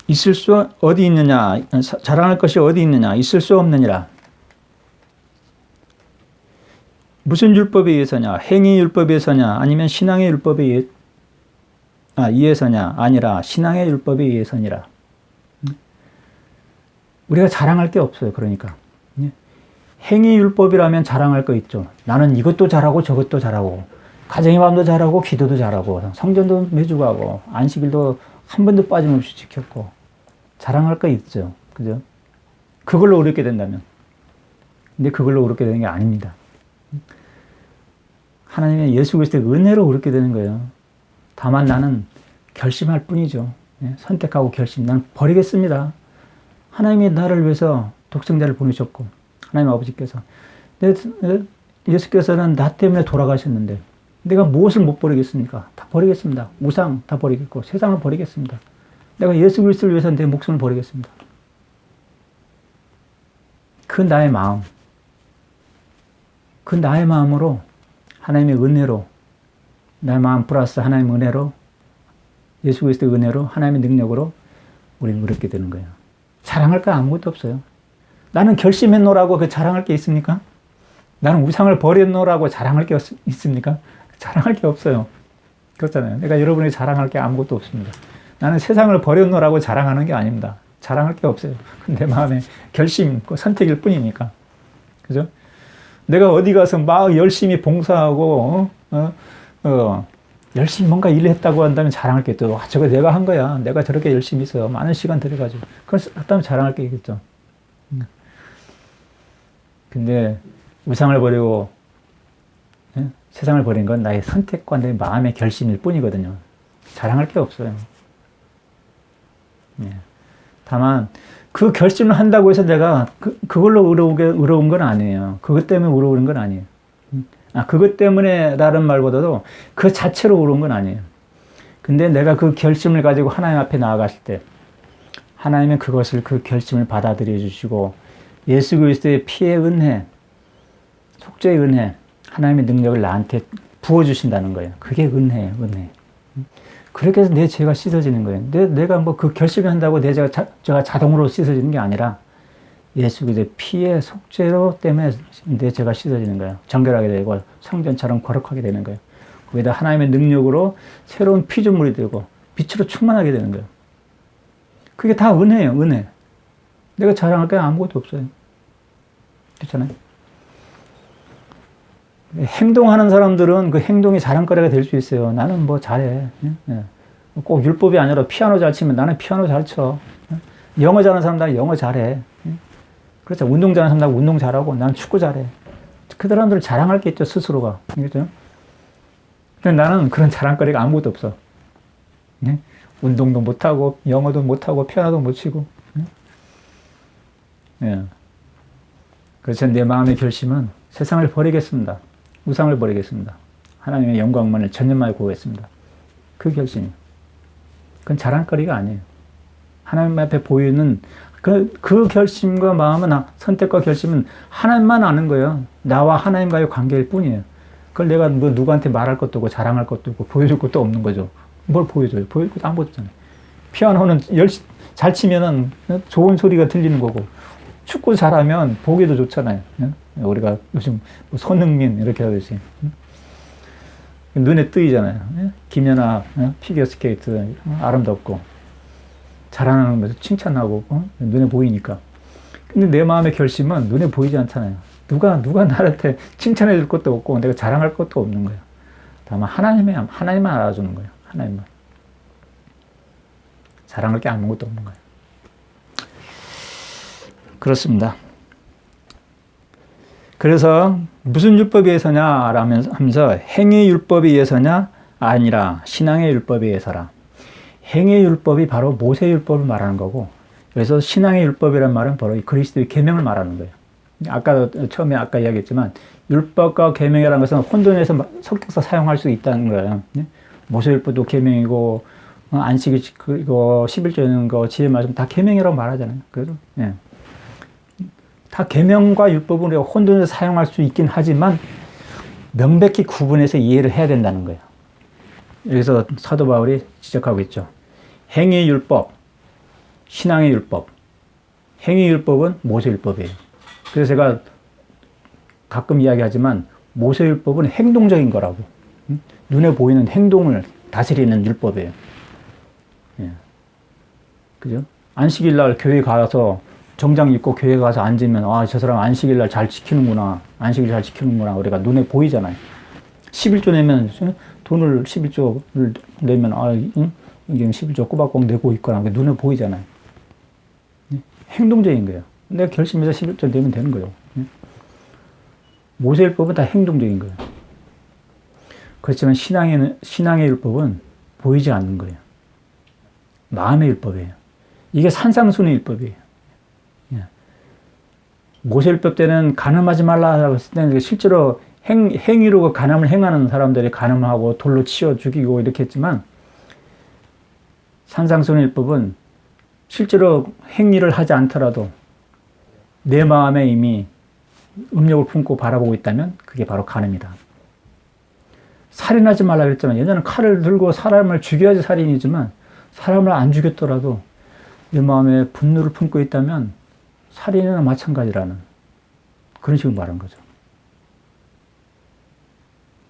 있을 수 어디 있느냐. 자랑할 것이 어디 있느냐. 있을 수 없느니라. 무슨 율법에 의해서냐. 행위 율법에 의해서냐. 아니면 신앙의 율법에 의해서냐. 아니라 신앙의 율법에 의해서니라. 우리가 자랑할 게 없어요. 그러니까. 행위 율법이라면 자랑할 거 있죠. 나는 이것도 잘하고 저것도 잘하고 가정의 마음도 잘하고 기도도 잘하고 성전도 매주 가고 안식일도 한 번도 빠짐없이 지켰고 자랑할 거 있죠. 그죠? 그걸로 의롭게 된다면. 근데 그걸로 의롭게 되는 게 아닙니다. 하나님의 예수 그리스도의 은혜로 의롭게 되는 거예요. 다만 나는 결심할 뿐이죠. 선택하고 결심. 나는 버리겠습니다. 하나님이 나를 위해서 독생자를 보내셨고 하나님 아버지께서 예수께서는 나 때문에 돌아가셨는데 내가 무엇을 못 버리겠습니까? 다 버리겠습니다. 우상 다 버리겠고 세상을 버리겠습니다. 내가 예수 그리스도를 위해서 내 목숨을 버리겠습니다. 그 나의 마음. 그 나의 마음으로 하나님의 은혜로 나의 마음 플러스 하나님의 은혜로 예수 그리스도의 은혜로 하나님의 능력으로 우리는 의롭게 되는 거예요. 자랑할 거 아무것도 없어요. 나는 결심했노라고 그 자랑할 게 있습니까? 나는 우상을 버렸노라고 자랑할 게 있습니까? 자랑할 게 없어요. 그렇잖아요. 내가 여러분에게 자랑할 게 아무것도 없습니다. 나는 세상을 버렸노라고 자랑하는 게 아닙니다. 자랑할 게 없어요. 내 마음의 결심, 선택일 뿐이니까. 그죠? 내가 어디 가서 막 열심히 봉사하고, 열심히 뭔가 일을 했다고 한다면 자랑할 게 있죠. 저거 내가 한 거야. 내가 저렇게 열심히 했어요. 많은 시간 들여가지고. 그래서 했다면 자랑할 게 있겠죠. 근데 우상을 버리고 세상을 버린 건 나의 선택과 내 마음의 결심일 뿐이거든요. 자랑할 게 없어요. 다만 그 결심을 한다고 해서 내가 그걸로 의로운 건 아니에요. 그것 때문에 의로운 건 아니에요. 그것 때문에라는 말보다도 그 자체로 의로운 건 아니에요. 근데 내가 그 결심을 가지고 하나님 앞에 나아갔을 때 하나님은 그 결심을 받아들여 주시고 예수 그리스도의 피의 은혜, 속죄의 은혜, 하나님의 능력을 나한테 부어주신다는 거예요. 그게 은혜예요, 은혜. 그렇게 해서 내 죄가 씻어지는 거예요. 내가 뭐 그 결심을 한다고 내 죄가 자동으로 씻어지는 게 아니라 예수 그리스도의 피의 속죄로 때문에 내 죄가 씻어지는 거예요. 정결하게 되고 성전처럼 거룩하게 되는 거예요. 거기다 하나님의 능력으로 새로운 피조물이 되고 빛으로 충만하게 되는 거예요. 그게 다 은혜예요, 은혜. 내가 자랑할 게 아무것도 없어요. 그렇잖아요. 행동하는 사람들은 그 행동이 자랑거리가 될 수 있어요. 나는 뭐 잘해. 꼭 율법이 아니라 피아노 잘 치면 나는 피아노 잘 쳐. 영어 잘하는 사람들은 영어 잘해. 그렇죠. 운동 잘하는 사람들은 운동 잘하고 나는 축구 잘해. 그 사람들은 자랑할 게 있죠, 스스로가. 그렇죠? 근데 나는 그런 자랑거리가 아무것도 없어. 운동도 못하고 영어도 못하고 피아노도 못 치고. 그래서 내 마음의 결심은 세상을 버리겠습니다. 우상을 버리겠습니다. 하나님의 영광만을 전념하여 구하겠습니다. 그 결심이. 그건 자랑거리가 아니에요. 하나님 앞에 보이는 그 결심과 마음은, 선택과 결심은 하나님만 아는 거예요. 나와 하나님과의 관계일 뿐이에요. 그걸 내가 누구한테 말할 것도 없고 자랑할 것도 없고 보여줄 것도 없는 거죠. 뭘 보여줘요? 보여줄 것도 아무것도 없잖아요. 피아노는 잘 치면은 좋은 소리가 들리는 거고, 축구 잘하면 보기도 좋잖아요. 우리가 요즘 손흥민 이렇게 하듯이 눈에 띄잖아요. 김연아 피겨스케이트 아름답고 잘하는 거죠. 칭찬하고 눈에 보이니까. 근데 내 마음의 결심은 눈에 보이지 않잖아요. 누가 나한테 칭찬해 줄 것도 없고 내가 자랑할 것도 없는 거예요. 다만 하나님만 알아주는 거예요. 하나님만. 자랑할 게 아무것도 없는 거예요. 그렇습니다. 그래서 무슨 율법에 의해서냐 하면서 행위 율법에 의해서냐 아니라 신앙의 율법에 의해서라. 행위 율법이 바로 모세 율법을 말하는 거고, 그래서 신앙의 율법이란 말은 바로 그리스도의 계명을 말하는 거예요. 처음에 이야기했지만 율법과 계명이라는 것은 혼돈에서 섞여서 사용할 수 있다는 거예요. 모세 율법도 계명이고 안식일 그리고 11조는 거 지혜 말씀 다 계명이라고 말하잖아요. 그래도 다 계명과 율법은 우리가 혼돈해서 사용할 수 있긴 하지만 명백히 구분해서 이해를 해야 된다는 거예요. 여기서 사도 바울이 지적하고 있죠. 행위 율법, 신앙의 율법. 행위 율법은 모세 율법이에요. 그래서 제가 가끔 이야기하지만 모세 율법은 행동적인 거라고. 눈에 보이는 행동을 다스리는 율법이에요. 그죠? 안식일 날 교회 가서 정장 입고 교회 가서 앉으면 저 사람 안식일 날 잘 지키는구나. 안식일 잘 지키는구나. 우리가 눈에 보이잖아요. 11조 내면 돈을 11조를 내면 이게 11조 꼬박꼬박 내고 있거나 눈에 보이잖아요. 행동적인 거예요. 내가 결심해서 11조 내면 되는 거예요. 모세율법은 다 행동적인 거예요. 그렇지만 신앙의 율법은 보이지 않는 거예요. 마음의 율법이에요. 이게 산상순의 율법이에요. 모세율법 때는 간음하지 말라고 했을 때는 실제로 행위로 간음을 행하는 사람들이 간음하고 돌로 치워 죽이고 이렇게 했지만, 산상순의 율법은 실제로 행위를 하지 않더라도 내 마음에 이미 음욕을 품고 바라보고 있다면 그게 바로 간음이다. 살인하지 말라 그랬지만 예전에는 칼을 들고 사람을 죽여야지 살인이지만 사람을 안 죽였더라도 내 마음에 분노를 품고 있다면 살인이나 마찬가지라는 그런 식으로 말한 거죠.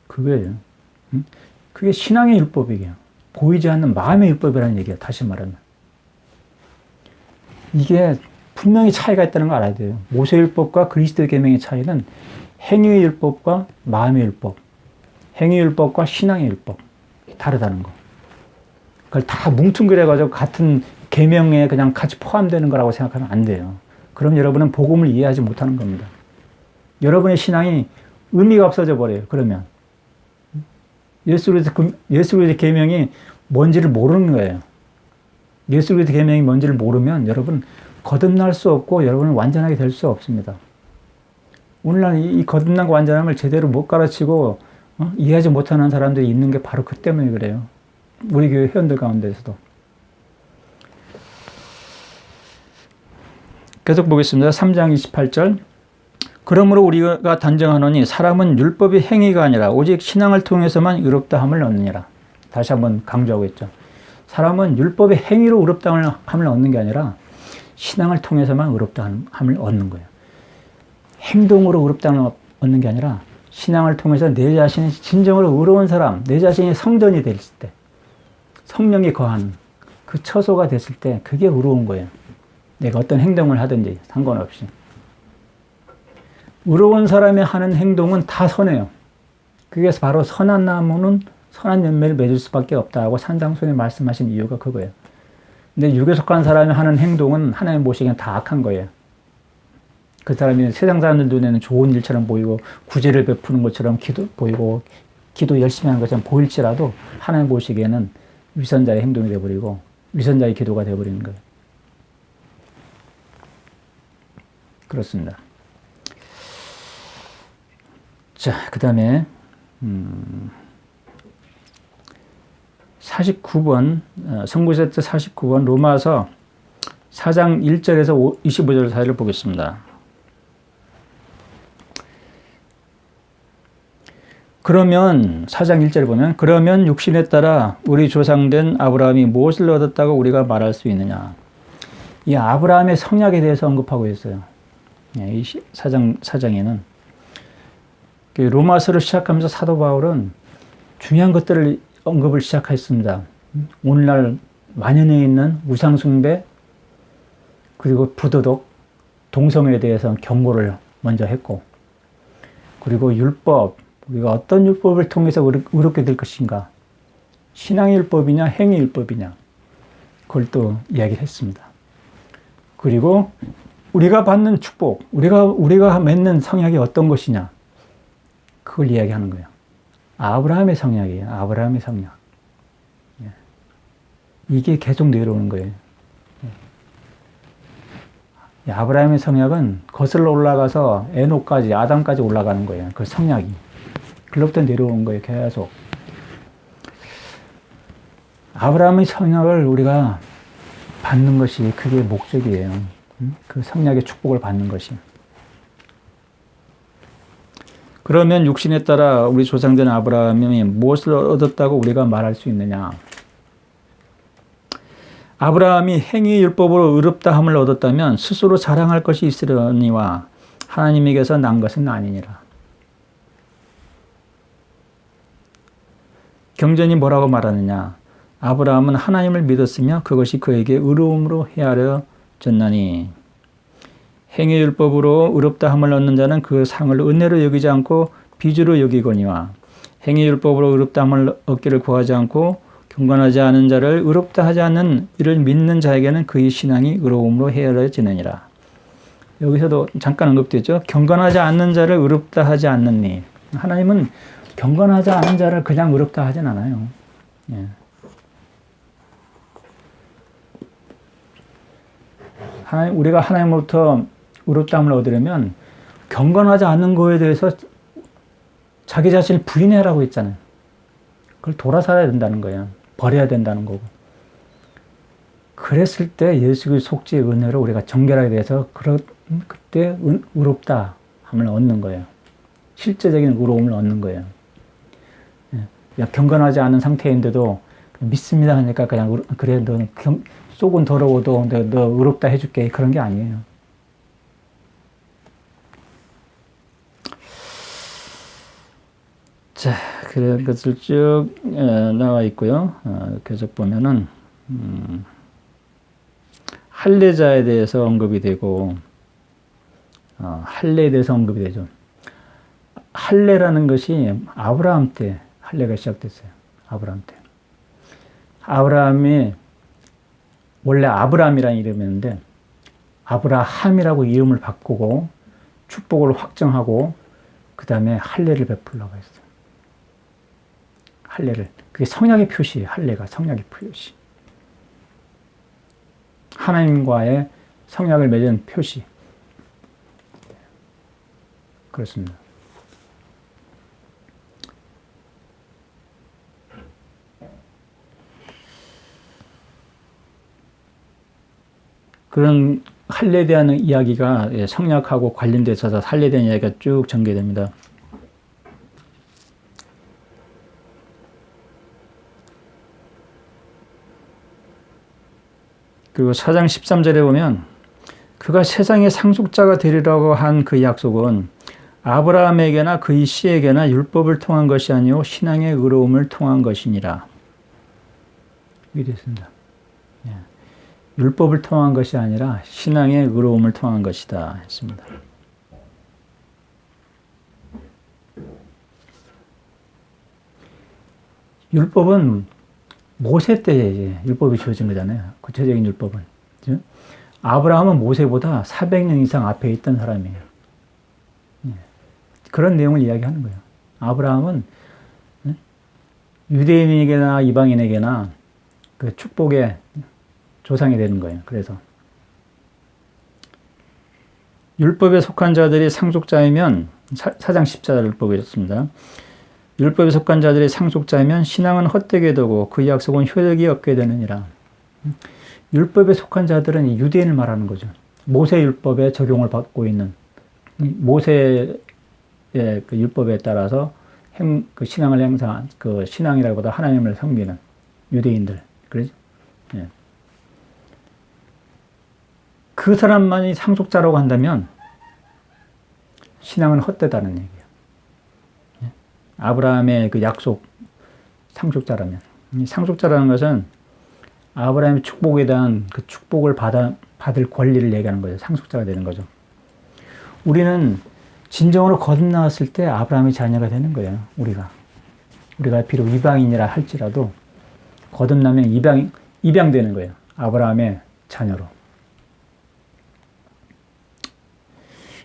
그거예요. 그게 신앙의 율법이에요. 보이지 않는 마음의 율법이라는 얘기예요. 다시 말하면. 이게 분명히 차이가 있다는 걸 알아야 돼요. 모세율법과 그리스도의 계명의 차이는 행위의 율법과 마음의 율법, 행위의 율법과 신앙의 율법 다르다는 거. 그걸 다 뭉뚱그려가지고 같은 계명에 그냥 같이 포함되는 거라고 생각하면 안 돼요. 그럼 여러분은 복음을 이해하지 못하는 겁니다. 여러분의 신앙이 의미가 없어져 버려요. 그러면 예수 그리스도의 계명이 뭔지를 모르는 거예요. 예수 그리스도의 계명이 뭔지를 모르면 여러분 거듭날 수 없고 여러분은 완전하게 될 수 없습니다. 오늘날 이 거듭난 완전함을 제대로 못 가르치고 이해하지 못하는 사람들이 있는 게 바로 그 때문에 그래요. 우리 교회 회원들 가운데서도. 계속 보겠습니다. 3장 28절. 그러므로 우리가 단정하노니 사람은 율법의 행위가 아니라 오직 신앙을 통해서만 의롭다 함을 얻느니라. 다시 한번 강조하고 있죠. 사람은 율법의 행위로 의롭다 함을 얻는 게 아니라 신앙을 통해서만 의롭다 함을 얻는 거예요. 행동으로 의롭다 함을 얻는 게 아니라 신앙을 통해서 내 자신이 진정으로 의로운 사람, 내 자신이 성전이 됐을 때, 성령이 거하는 그 처소가 됐을 때 그게 의로운 거예요. 내가 어떤 행동을 하든지 상관없이. 의로운 사람이 하는 행동은 다 선해요. 그게 바로 선한 나무는 선한 열매를 맺을 수밖에 없다고 산상수훈이 말씀하신 이유가 그거예요. 근데 육에 속한 사람이 하는 행동은 하나님 보시기엔 다 악한 거예요. 그 사람이 세상 사람들 눈에는 좋은 일처럼 보이고 구제를 베푸는 것처럼 보이고 기도 열심히 하는 것처럼 보일지라도 하나님 보시기에는 위선자의 행동이 되어버리고 위선자의 기도가 되어버리는 거예요. 그렇습니다. 자, 그 다음에 49번 선구세트 49번 로마서 4장 1절에서 25절 사이를 보겠습니다. 그러면 4장 1절에 보면 그러면 육신에 따라 우리 조상된 아브라함이 무엇을 얻었다고 우리가 말할 수 있느냐. 이 아브라함의 성약에 대해서 언급하고 있어요. 이 4장에는 로마서를 시작하면서 사도 바울은 중요한 것들을 언급을 시작했습니다. 오늘날 만연해 있는 우상숭배 그리고 부도덕, 동성애에 대해서 경고를 먼저 했고 그리고 율법, 우리가 어떤 율법을 통해서 의롭게 될 것인가 신앙의 율법이냐 행위 율법이냐 그걸 또 이야기를 했습니다. 그리고 우리가 받는 축복, 우리가 맺는 성약이 어떤 것이냐 그걸 이야기하는 거예요. 아브라함의 성약이에요. 아브라함의 성약. 이게 계속 내려오는 거예요. 아브라함의 성약은 거슬러 올라가서 에녹까지 아담까지 올라가는 거예요. 그 성약이. 그로부터 내려오는 거예요. 계속. 아브라함의 성약을 우리가 받는 것이 그게 목적이에요. 그 성약의 축복을 받는 것이. 그러면 육신에 따라 우리 조상된 아브라함이 무엇을 얻었다고 우리가 말할 수 있느냐? 아브라함이 행위 율법으로 의롭다함을 얻었다면 스스로 자랑할 것이 있으려니와 하나님에게서 난 것은 아니니라. 경전이 뭐라고 말하느냐? 아브라함은 하나님을 믿었으며 그것이 그에게 의로움으로 헤아려졌나니 행위 율법으로 의롭다함을 얻는 자는 그 상을 은혜로 여기지 않고 빚으로 여기거니와 행위 율법으로 의롭다함을 얻기를 구하지 않고 경건하지 않은 자를 의롭다 하지 않는 이를 믿는 자에게는 그의 신앙이 의로움으로 헤아려지느니라. 여기서도 잠깐 언급됐죠. 경건하지 않는 자를 의롭다 하지 않느니. 하나님은 경건하지 않은 자를 그냥 의롭다 하진 않아요. 예. 우리가 하나님으로부터 의롭다함을 얻으려면 경건하지 않는 거에 대해서 자기 자신을 부인해라고 했잖아요. 그걸 돌아서야 된다는 거예요. 버려야 된다는 거고. 그랬을 때 예수 그리스도 속죄의 은혜로 우리가 정결하게 돼서 그때 의롭다함을 얻는 거예요. 실제적인 의로움을 얻는 거예요. 경건하지 않은 상태인데도 믿습니다 하니까 그냥 그래 너 속은 더러워도 너 의롭다 해줄게 그런 게 아니에요. 자, 그런 것을 쭉 나와 있고요. 계속 보면은 할례자에 대해서 언급이 되고 할례에 대해서 언급이 되죠. 할례라는 것이 아브라함 때 할례가 시작됐어요. 아브라함 때. 아브라함이 원래 아브라함이라는 이름이었는데 아브라함이라고 이름을 바꾸고 축복을 확정하고 그 다음에 할례를 베풀라고 했어요. 할례를. 그게 성약의 표시예요. 할례가 성약의 표시. 하나님과의 성약을 맺은 표시. 그렇습니다. 그런 할례에 대한 이야기가 성약하고 관련돼서 할례에 대한 이야기가 쭉 전개됩니다. 그리고 4장 13절에 보면 그가 세상의 상속자가 되리라고 한 그 약속은 아브라함에게나 그의 씨에게나 율법을 통한 것이 아니오 신앙의 의로움을 통한 것이니라. 이게 됐습니다. 율법을 통한 것이 아니라 신앙의 의로움을 통한 것이다 했습니다. 율법은 모세 때에 율법이 주어진 거잖아요. 구체적인 율법은. 그렇죠? 아브라함은 모세보다 400년 이상 앞에 있던 사람이에요. 그런 내용을 이야기하는 거예요. 아브라함은 유대인에게나 이방인에게나 그 축복의 조상이 되는 거예요. 그래서 율법에 속한 자들이 상속자이면 4장 14절 율법이 이렇습니다. 율법에 속한 자들이 상속자이면 신앙은 헛되게 되고 그 약속은 효력이 없게 되느니라. 율법에 속한 자들은 유대인을 말하는 거죠. 모세 율법에 적용을 받고 있는 모세의 그 율법에 따라서 그 신앙을 행사한 그 신앙이라기보다 하나님을 섬기는 유대인들. 그러죠? 예. 그 사람만이 상속자라고 한다면 신앙은 헛되다는 얘기예요. 아브라함의 그 약속 상속자라면 상속자라는 것은 아브라함의 축복에 대한 그 축복을 받을 권리를 얘기하는 거죠. 상속자가 되는 거죠. 우리는 진정으로 거듭나왔을 때 아브라함의 자녀가 되는 거예요. 우리가 비록 이방인이라 할지라도 거듭나면 입양되는 거예요. 아브라함의 자녀로.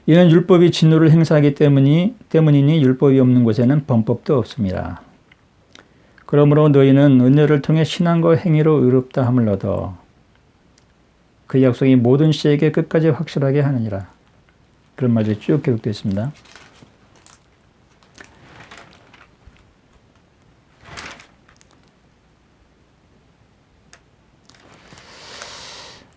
이는 율법이 진노를 행사하기 때문이니 율법이 없는 곳에는 범법도 없습니다. 그러므로 너희는 은혜를 통해 신앙과 행위로 의롭다 함을 얻어 그 약속이 모든 씨에게 끝까지 확실하게 하느니라. 그런 말이 쭉 기록되어 있습니다.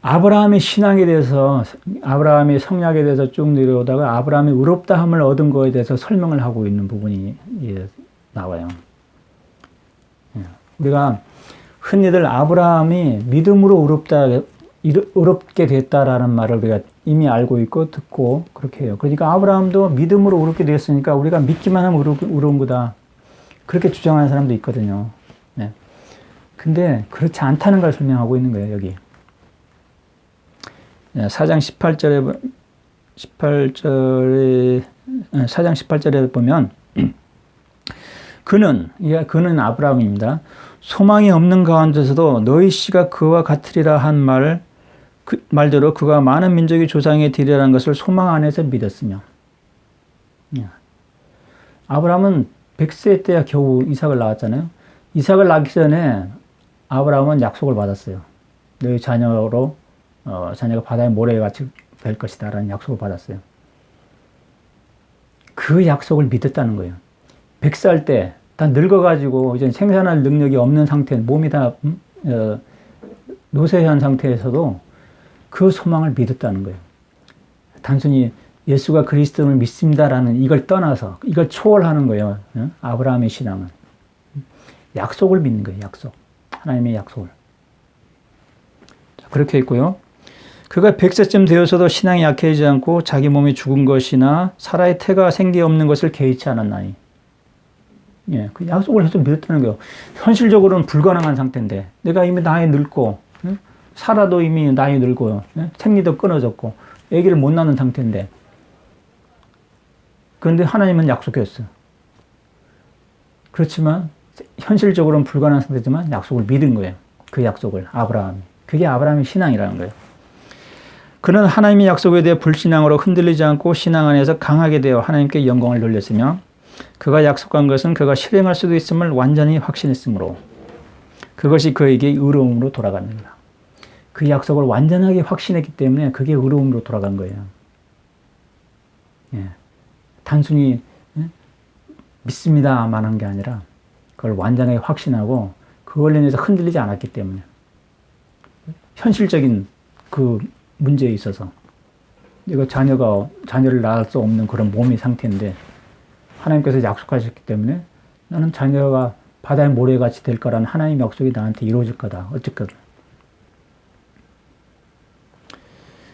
아브라함의 신앙에 대해서 아브라함의 성약에 대해서 쭉 내려오다가 아브라함의 의롭다함을 얻은 것에 대해서 설명을 하고 있는 부분이 나와요. 우리가 흔히들 아브라함이 믿음으로 의롭게 됐다라는 말을 우리가 이미 알고 있고 듣고 그렇게 해요. 그러니까 아브라함도 믿음으로 의롭게 되었으니까 우리가 믿기만 하면 의로운 거다. 그렇게 주장하는 사람도 있거든요. 근데 그렇지 않다는 걸 설명하고 있는 거예요, 여기. 4장 18절에 보면 그는 아브라함입니다. 소망이 없는 가운데서도 너희 씨가 그와 같으리라 한 말대로 그가 많은 민족의 조상이 되리라는 것을 소망 안에서 믿었으며 아브라함은 100세 때야 겨우 이삭을 낳았잖아요. 이삭을 낳기 전에 아브라함은 약속을 받았어요. 너희 자녀가 바다의 모래같이 될 것이다 라는 약속을 받았어요. 그 약속을 믿었다는 거예요. 100살 때 다 늙어가지고 이제 생산할 능력이 없는 상태, 몸이 다 노쇠한 상태에서도 그 소망을 믿었다는 거예요. 단순히 예수가 그리스도를 믿습니다라는 이걸 떠나서 이걸 초월하는 거예요. 아브라함의 신앙은. 약속을 믿는 거예요. 약속. 하나님의 약속을. 그렇게 있고요. 그가 100세쯤 되어서도 신앙이 약해지지 않고 자기 몸이 죽은 것이나 사라의 태가 생기 없는 것을 개의치 않았나니. 예, 그 약속을 해서 믿었다는 거예요. 현실적으로는 불가능한 상태인데 내가 이미 나이 늙고 사라도 이미 나이 늙고요. 생리도 끊어졌고 아기를 못 낳는 상태인데 그런데 하나님은 약속했어요. 그렇지만 현실적으로는 불가능한 상태지만 약속을 믿은 거예요. 그 약속을 아브라함이. 그게 아브라함의 신앙이라는 거예요. 그는 하나님의 약속에 대해 불신앙으로 흔들리지 않고 신앙 안에서 강하게 되어 하나님께 영광을 돌렸으며 그가 약속한 것은 그가 실행할 수도 있음을 완전히 확신했으므로 그것이 그에게 의로움으로 돌아갔느니라. 그 약속을 완전하게 확신했기 때문에 그게 의로움으로 돌아간 거예요. 예. 단순히 믿습니다만 한 게 아니라 그걸 완전하게 확신하고 그걸로 인해서 흔들리지 않았기 때문에 현실적인 그 문제에 있어서 이거 자녀를 낳을 수 없는 그런 몸의 상태인데 하나님께서 약속하셨기 때문에 나는 자녀가 바다의 모래같이 될 거라는 하나님의 약속이 나한테 이루어질 거다. 어쨌든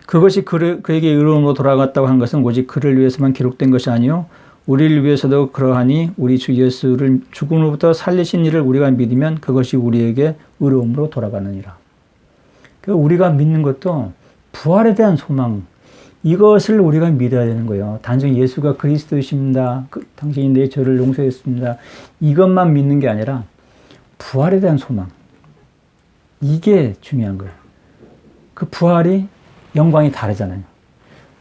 그것이 그에게 의로움으로 돌아갔다고 한 것은 오직 그를 위해서만 기록된 것이 아니요 우리를 위해서도 그러하니 우리 주 예수를 죽음으로부터 살리신 이를 우리가 믿으면 그것이 우리에게 의로움으로 돌아가느니라. 우리가 믿는 것도 부활에 대한 소망, 이것을 우리가 믿어야 되는 거예요. 단순히 예수가 그리스도이십니다. 당신이 내 죄를 용서했습니다. 이것만 믿는 게 아니라 부활에 대한 소망. 이게 중요한 거예요. 그 부활이 영광이 다르잖아요.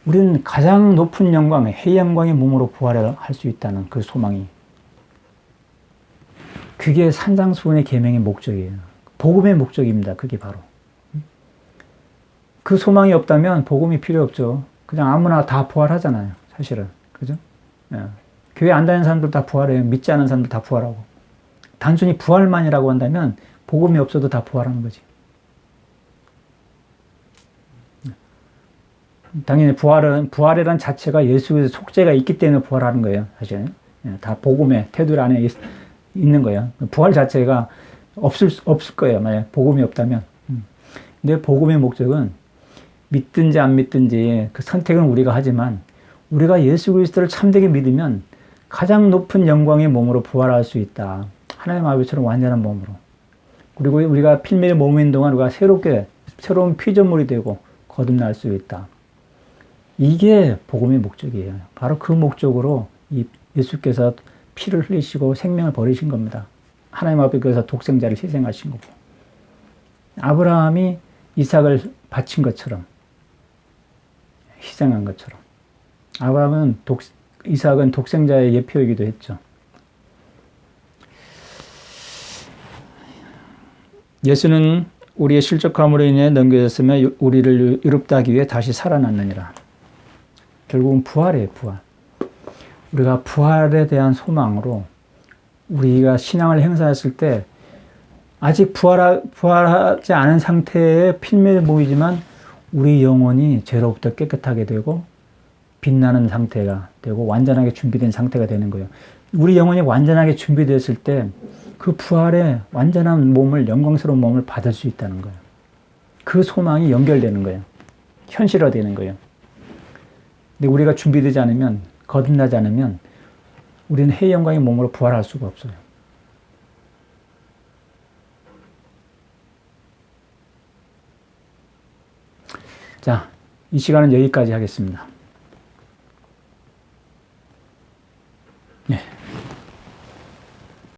우리는 가장 높은 영광, 해 영광의 몸으로 부활을 할 수 있다는 그 소망이. 그게 산상수훈의 계명의 목적이에요. 복음의 목적입니다. 그게 바로. 그 소망이 없다면 복음이 필요 없죠. 그냥 아무나 다 부활하잖아요. 사실은. 그죠? 예. 교회 안 다니는 사람들 다 부활해요. 믿지 않는 사람들 다 부활하고. 단순히 부활만이라고 한다면 복음이 없어도 다 부활하는 거지. 당연히 부활이란 자체가 예수의 속죄가 있기 때문에 부활하는 거예요. 사실. 예. 다 복음의 테두리 안에 있는 거예요. 부활 자체가 없을 거예요. 만약 복음이 없다면. 근데 복음의 목적은 믿든지 안 믿든지 그 선택은 우리가 하지만 우리가 예수 그리스도를 참되게 믿으면 가장 높은 영광의 몸으로 부활할 수 있다. 하나님 아버지처럼 완전한 몸으로. 그리고 우리가 필매의 몸인 동안 우리가 새로운 피조물이 되고 거듭날 수 있다. 이게 복음의 목적이에요. 바로 그 목적으로 예수께서 피를 흘리시고 생명을 버리신 겁니다. 하나님 아버지께서 독생자를 희생하신 거고. 아브라함이 이삭을 바친 것처럼 희생한 것처럼 이삭은 독생자의 예표이기도 했죠. 예수는 우리의 실족함으로 인해 넘겨졌으며 우리를 의롭다 하기 위해 다시 살아났느니라. 결국은 부활이에요. 부활. 우리가 부활에 대한 소망으로 우리가 신앙을 행사했을 때 아직 부활하지 않은 상태의 필매의 몸이지만 우리 영혼이 죄로부터 깨끗하게 되고 빛나는 상태가 되고 완전하게 준비된 상태가 되는 거예요. 우리 영혼이 완전하게 준비됐을 때 그 부활의 완전한 몸을, 영광스러운 몸을 받을 수 있다는 거예요. 그 소망이 연결되는 거예요. 현실화되는 거예요. 근데 우리가 준비되지 않으면, 거듭나지 않으면 우리는 해 영광의 몸으로 부활할 수가 없어요. 자, 이 시간은 여기까지 하겠습니다. 네.